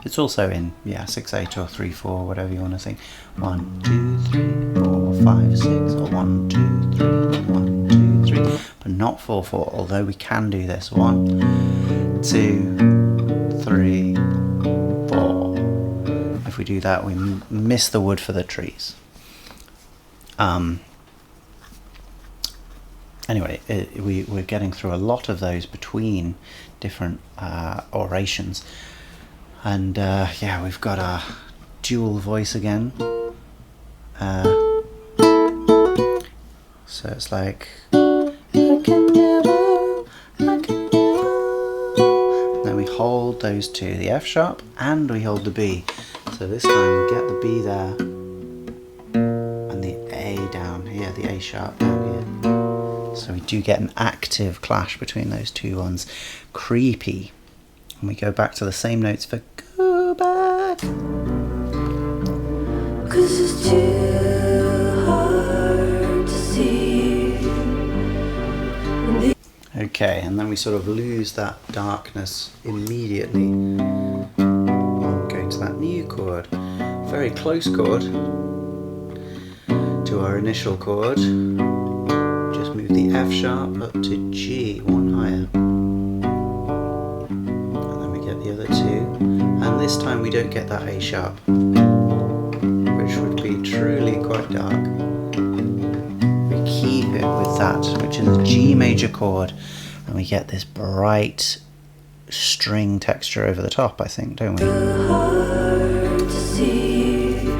It's also in 6/8 or 3/4, whatever you want to think. 1, 2, 3, 4, 5, 6, or 1, 2, 3, 1, 2, 3, but not 4/4. Although we can do this. 1, 2, 3, 4. If we do that, we miss the wood for the trees. Anyway, we're getting through a lot of those between different orations, and we've got our dual voice again. So it's like I can never. Then we hold those two, the F sharp, and we hold the B. So this time we get the B there, and the A down here, the A sharp down here. So we do get an active clash between those two ones. Creepy. And we go back to the same notes for go back. 'Cause it's too hard to see. Okay, and then we sort of lose that darkness immediately. Going to that new chord. Very close chord to our initial chord. Just move the F sharp up to G, one higher. And then we get the other two. And this time we don't get that A sharp, which would be truly quite dark. We keep it with that, which is a G major chord, and we get this bright string texture over the top, I think, don't we?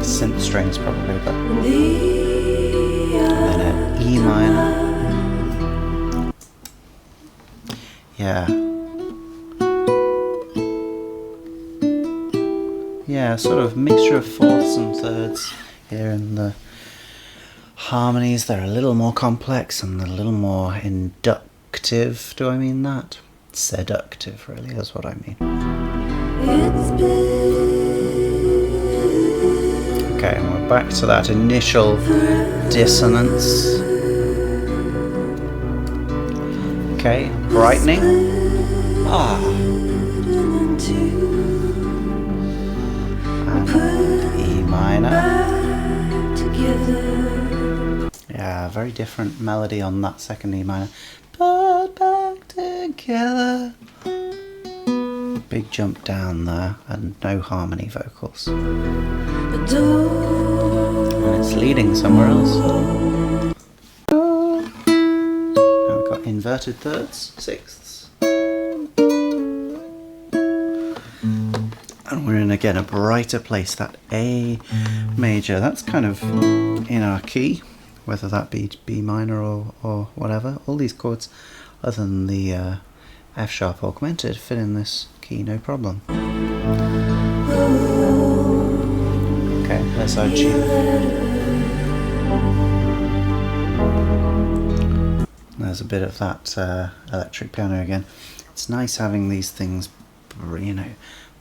Synth strings probably, but and then an E minor. Yeah. Yeah, sort of mixture of fourths and thirds here, and the harmonies, they're a little more complex and a little more inductive. Do I mean that? Seductive, really, is what I mean. Okay, and we're back to that initial dissonance. Okay, brightening. And E minor. Yeah, very different melody on that second E minor. Put back together. Big jump down there and no harmony vocals. And it's leading somewhere else. Now we've got inverted thirds, sixths. And we're in again a brighter place, that A major. That's kind of in our key, whether that be B minor or whatever. All these chords, other than the F sharp augmented, fit in this key no problem. Okay, there's our G. There's a bit of that electric piano again. It's nice having these things, you know,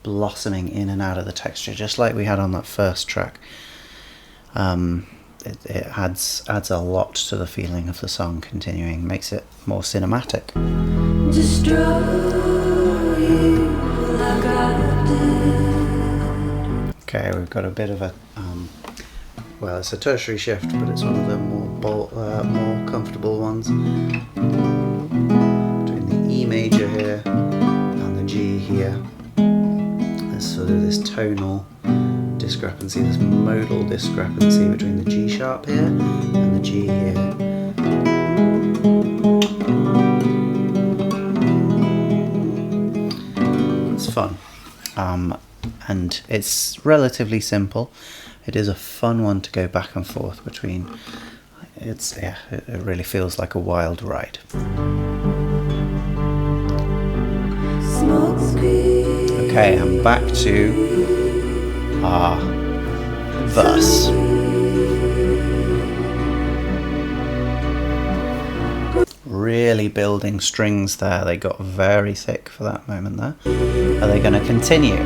blossoming in and out of the texture, just like we had on that first track. It adds a lot to the feeling of the song continuing, makes it more cinematic. Okay, we've got a bit of a well, it's a tertiary shift, but it's one of the more comfortable ones between the E major here and the G here. There's sort of this tonal discrepancy, this modal discrepancy between the G sharp here and the G here. It's fun, and it's relatively simple. It is a fun one to go back and forth between. It really feels like a wild ride. Okay, I'm back to our verse. Really building strings there. They got very thick for that moment there. Are they going to continue?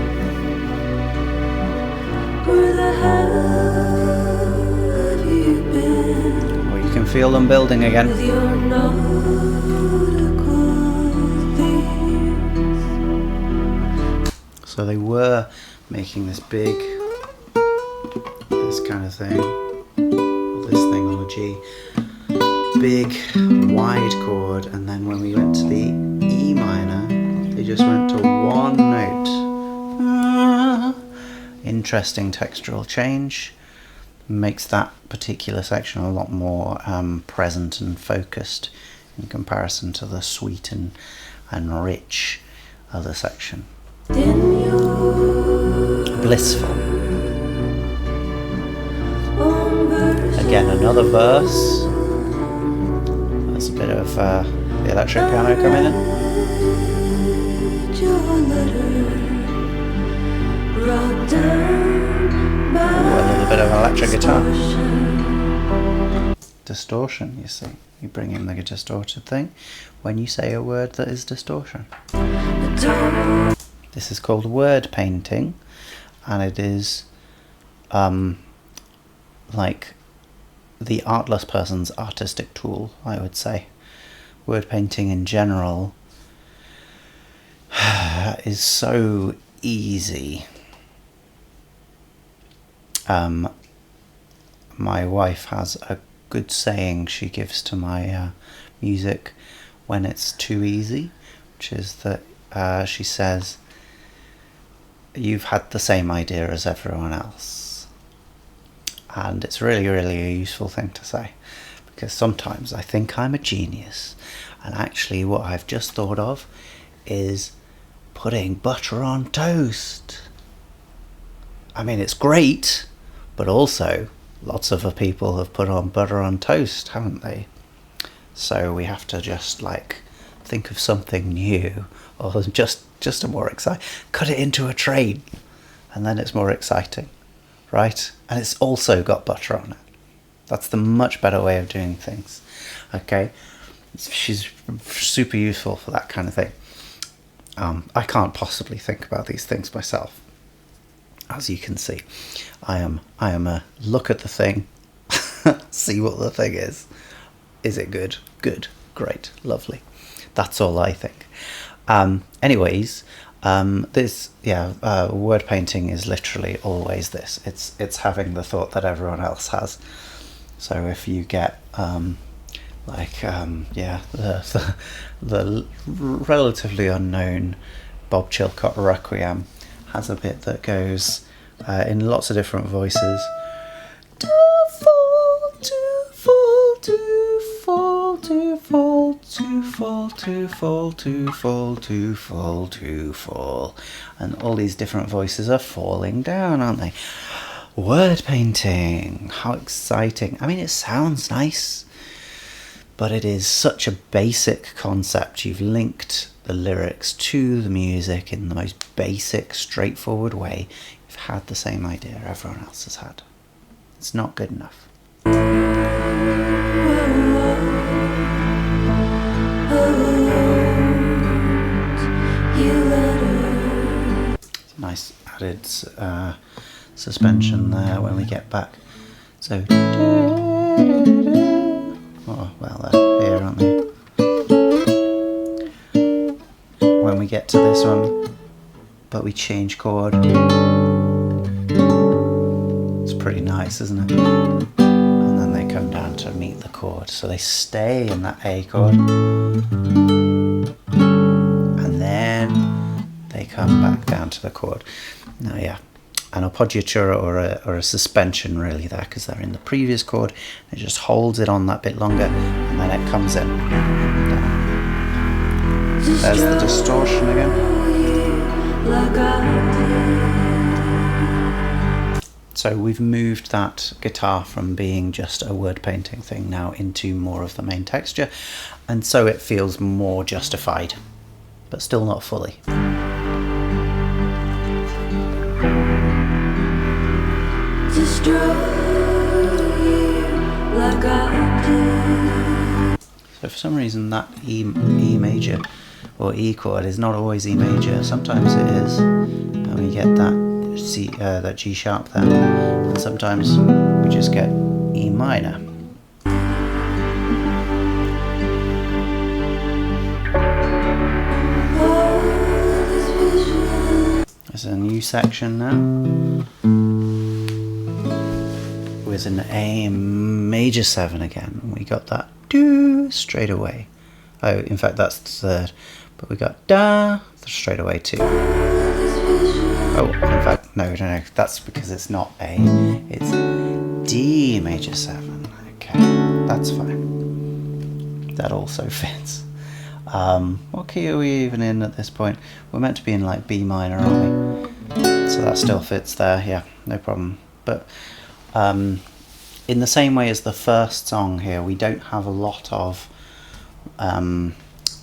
Well, you can feel them building again. So they were making this kind of thing, or this thing on the G, big wide chord, and then when we went to the E minor, they just went to one note. Interesting textural change, makes that particular section a lot more present and focused in comparison to the sweet and rich other section. Blissful. Again, another verse. There's a bit of the electric piano coming in. Ooh, a little bit of electric guitar. Distortion, you see. me bring in the distorted thing. When you say a word that is distortion. This is called word painting, and it is like the artless person's artistic tool, I would say. Word painting in general is so easy. My wife has a good saying she gives to my music when it's too easy, which is that she says, "You've had the same idea as everyone else." And it's really, really a useful thing to say, because sometimes I think I'm a genius, and actually what I've just thought of is putting butter on toast. I mean, it's great, but also lots of other people have put on butter on toast, haven't they? So we have to just like think of something new, or just a more exciting, cut it into a train, and then it's more exciting, right? And it's also got butter on it. That's the much better way of doing things. Okay, she's super useful for that kind of thing. I can't possibly think about these things myself. As you can see, I am a look at the thing, see what the thing is. Is it good? Good, great, lovely. That's all I think. Anyways, word painting is literally always this. It's having the thought that everyone else has. So if you get the relatively unknown Bob Chilcott Requiem has a bit that goes in lots of different voices. To fall, to fall, to fall, to fall, to fall, to fall, to fall, to fall, to fall. And all these different voices are falling down, aren't they? Word painting, how exciting. I mean, it sounds nice, but it is such a basic concept. You've linked the lyrics to the music in the most basic, straightforward way. You've had the same idea everyone else has had. It's not good enough. It's a nice added suspension there when we get back. So, oh, well, they're here, aren't they? When we get to this one, but we change chord. It's pretty nice, isn't it? And then they come down to meet the chord, so they stay in that A chord, and then they come back down to the chord. Now, yeah, an appoggiatura or a suspension really there, because they're in the previous chord. It just holds it on that bit longer, and then it comes in. There's the distortion again. So we've moved that guitar from being just a word painting thing now into more of the main texture, and so it feels more justified, but still not fully. So for some reason that E major or E chord is not always E major. Sometimes it is, and we get that that G sharp there, and sometimes we just get E minor. There's a new section now with an A major 7 again, and we got that do straight away. Oh, in fact that's the third, but we got da straight away too. Oh, in fact, no, that's because it's not A, it's D major 7. Okay, that's fine. That also fits. What key are we even in at this point? We're meant to be in like B minor, aren't we? So that still fits there, yeah, no problem. But in the same way as the first song here, we don't have a lot of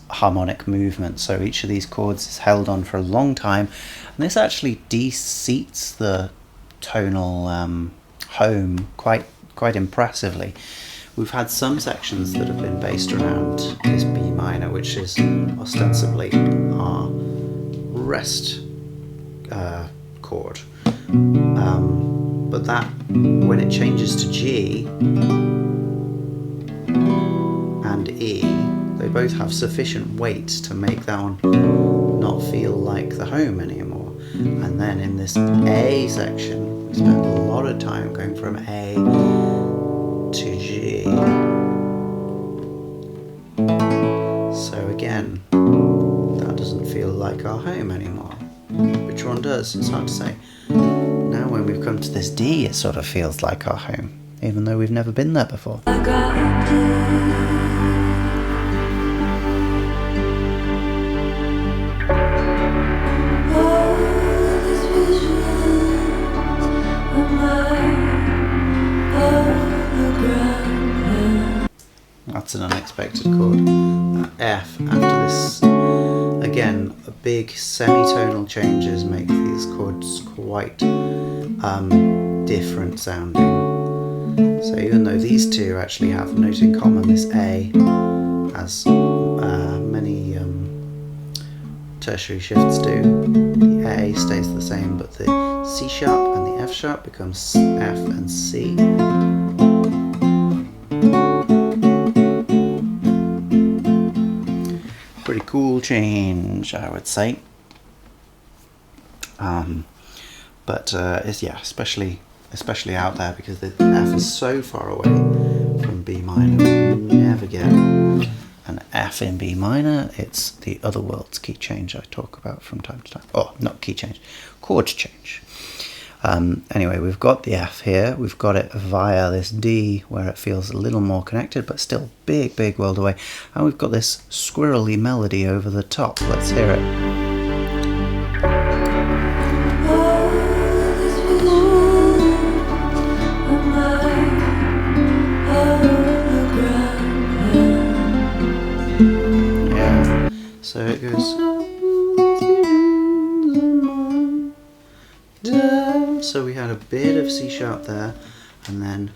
harmonic movement, so each of these chords is held on for a long time, and this actually de-seats the tonal home quite impressively. We've had some sections that have been based around this B minor, which is ostensibly our rest chord. But that, when it changes to G and E, they both have sufficient weight to make that one not feel like the home anymore. And then in this A section, we spent a lot of time going from A to G. So again, that doesn't feel like our home anymore. Which one does? It's hard to say. Now when we've come to this D, it sort of feels like our home, even though we've never been there before. I got all these visions of my hologram. That's an unexpected chord. That F after this, again, big semitonal changes make these chords quite different sounding. So even though these two actually have a note in common, this A, as many tertiary shifts do, the A stays the same, but the C sharp and the F sharp becomes F and C. Pretty cool change, I would say. But it's, yeah, especially out there, because the F is so far away from B minor. We never get an F in B minor. It's the other world's key change I talk about from time to time. Oh, not key change, chord change. Anyway, we've got the F here. We've got it via this D, where it feels a little more connected, but still big world away. And we've got this squirrely melody over the top. Let's hear it. Yeah, so it goes. So we had a bit of C sharp there, and then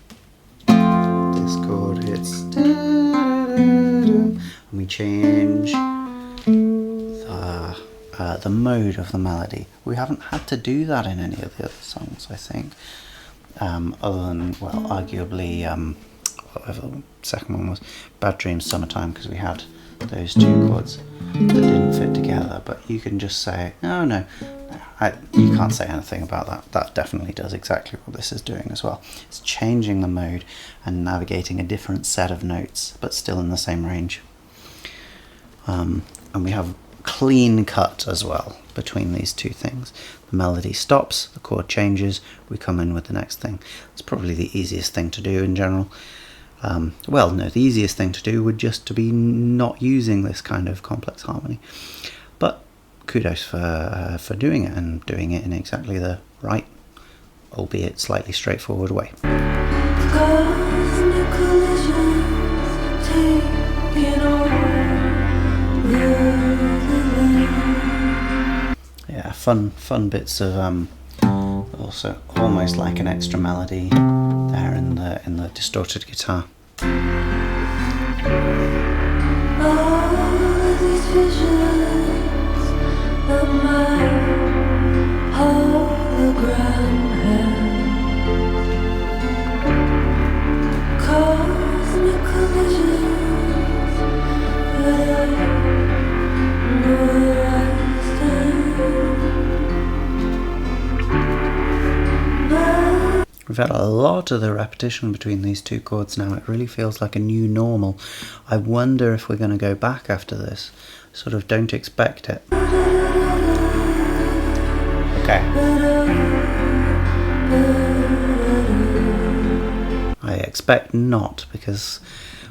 this chord hits, and we change the mode of the melody. We haven't had to do that in any of the other songs, I think, other than, well, arguably whatever the second one was, Bad Dreams Summertime, because we had those two chords that didn't fit together. But you can just say, oh no, you can't say anything about that. That definitely does exactly what this is doing as well. It's changing the mode and navigating a different set of notes, but still in the same range. And we have clean cut as well between these two things. The melody stops, the chord changes, we come in with the next thing. It's probably the easiest thing to do in general. Well, no, the easiest thing to do would just to be not using this kind of complex harmony. But kudos for doing it, and doing it in exactly the right, albeit slightly straightforward way. Cosmic collisions taking over Yeah, fun bits of also almost like an extra melody there in the distorted guitar. all these visions of my hologram cosmic collisions, but I know where I stand. We've had a lot of the repetition between these two chords now. It really feels like a new normal. I wonder if we're going to go back after this. Sort of don't expect it. Okay. I expect not, because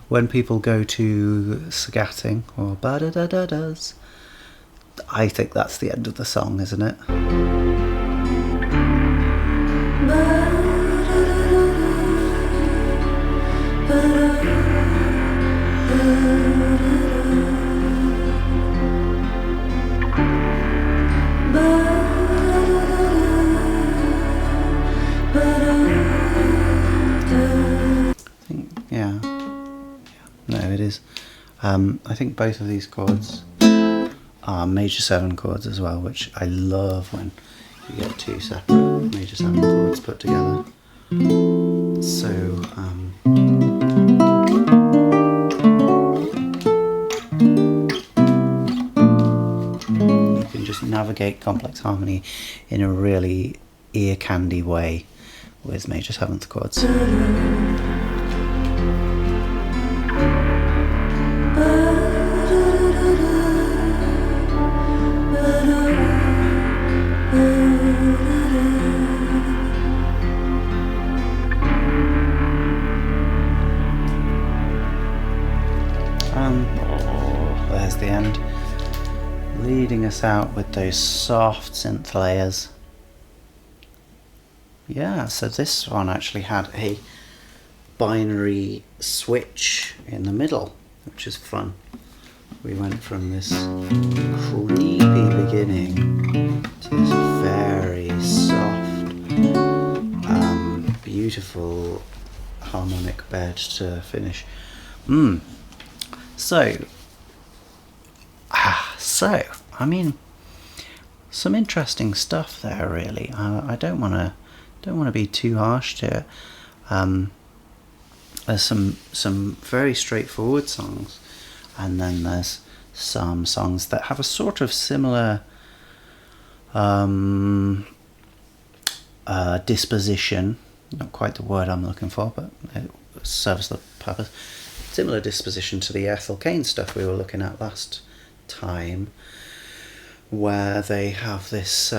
when people go to scatting or ba-da-da-da-das, I think that's the end of the song, isn't it? Yeah. I think both of these chords are major 7 chords as well, which I love when you get 2 separate major 7 chords put together. So you can just navigate complex harmony in a really ear candy way with major 7th chords. There's the end, leading us out with those soft synth layers. Yeah, so this one actually had a binary switch in the middle, which is fun. We went from this creepy beginning to this very soft, beautiful harmonic bed to finish. So, I mean, some interesting stuff there, really. I don't want to be too harsh to it. There's some very straightforward songs, and then there's some songs that have a sort of similar disposition. Not quite the word I'm looking for, but it serves the purpose. Similar disposition to the Ethel Cain stuff we were looking at last time, where they have this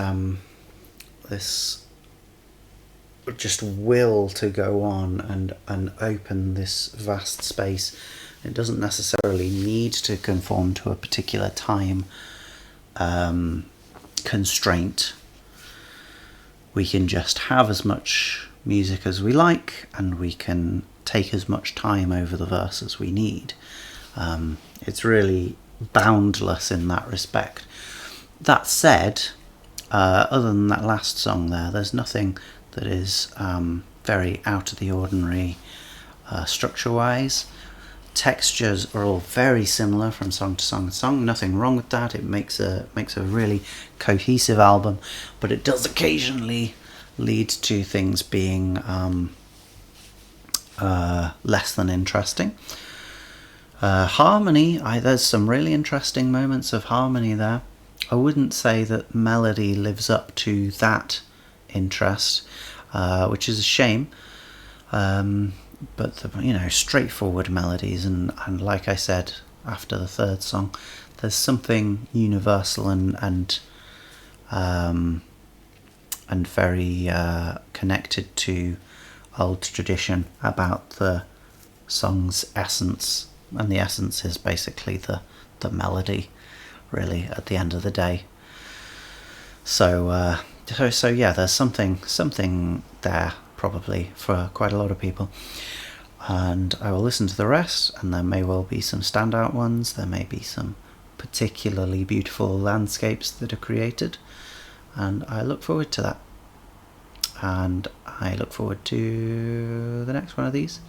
this just will to go on and open this vast space. It doesn't necessarily need to conform to a particular time constraint. We can just have as much music as we like, and we can take as much time over the verse as we need. It's really boundless in that respect. That said, other than that last song there's nothing that is very out of the ordinary structure-wise. Textures are all very similar from song to song and song. Nothing wrong with that. It makes a really cohesive album, but it does occasionally lead to things being less than interesting. Harmony, there's some really interesting moments of harmony there. I wouldn't say that melody lives up to that interest, which is a shame. But the, straightforward melodies, and like I said after the third song, there's something universal and very connected to old tradition about the song's essence, and the essence is basically the melody, really, at the end of the day. So yeah, there's something there probably for quite a lot of people, and I will listen to the rest, and there may well be some standout ones. There may be some particularly beautiful landscapes that are created, and I look forward to that, and I look forward to the next one of these.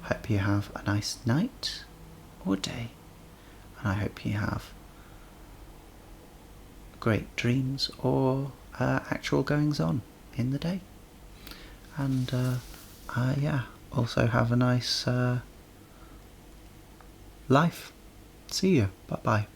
Hope you have a nice night or day, and I hope you have great dreams or actual goings on in the day, and also have a nice life. See you. Bye bye.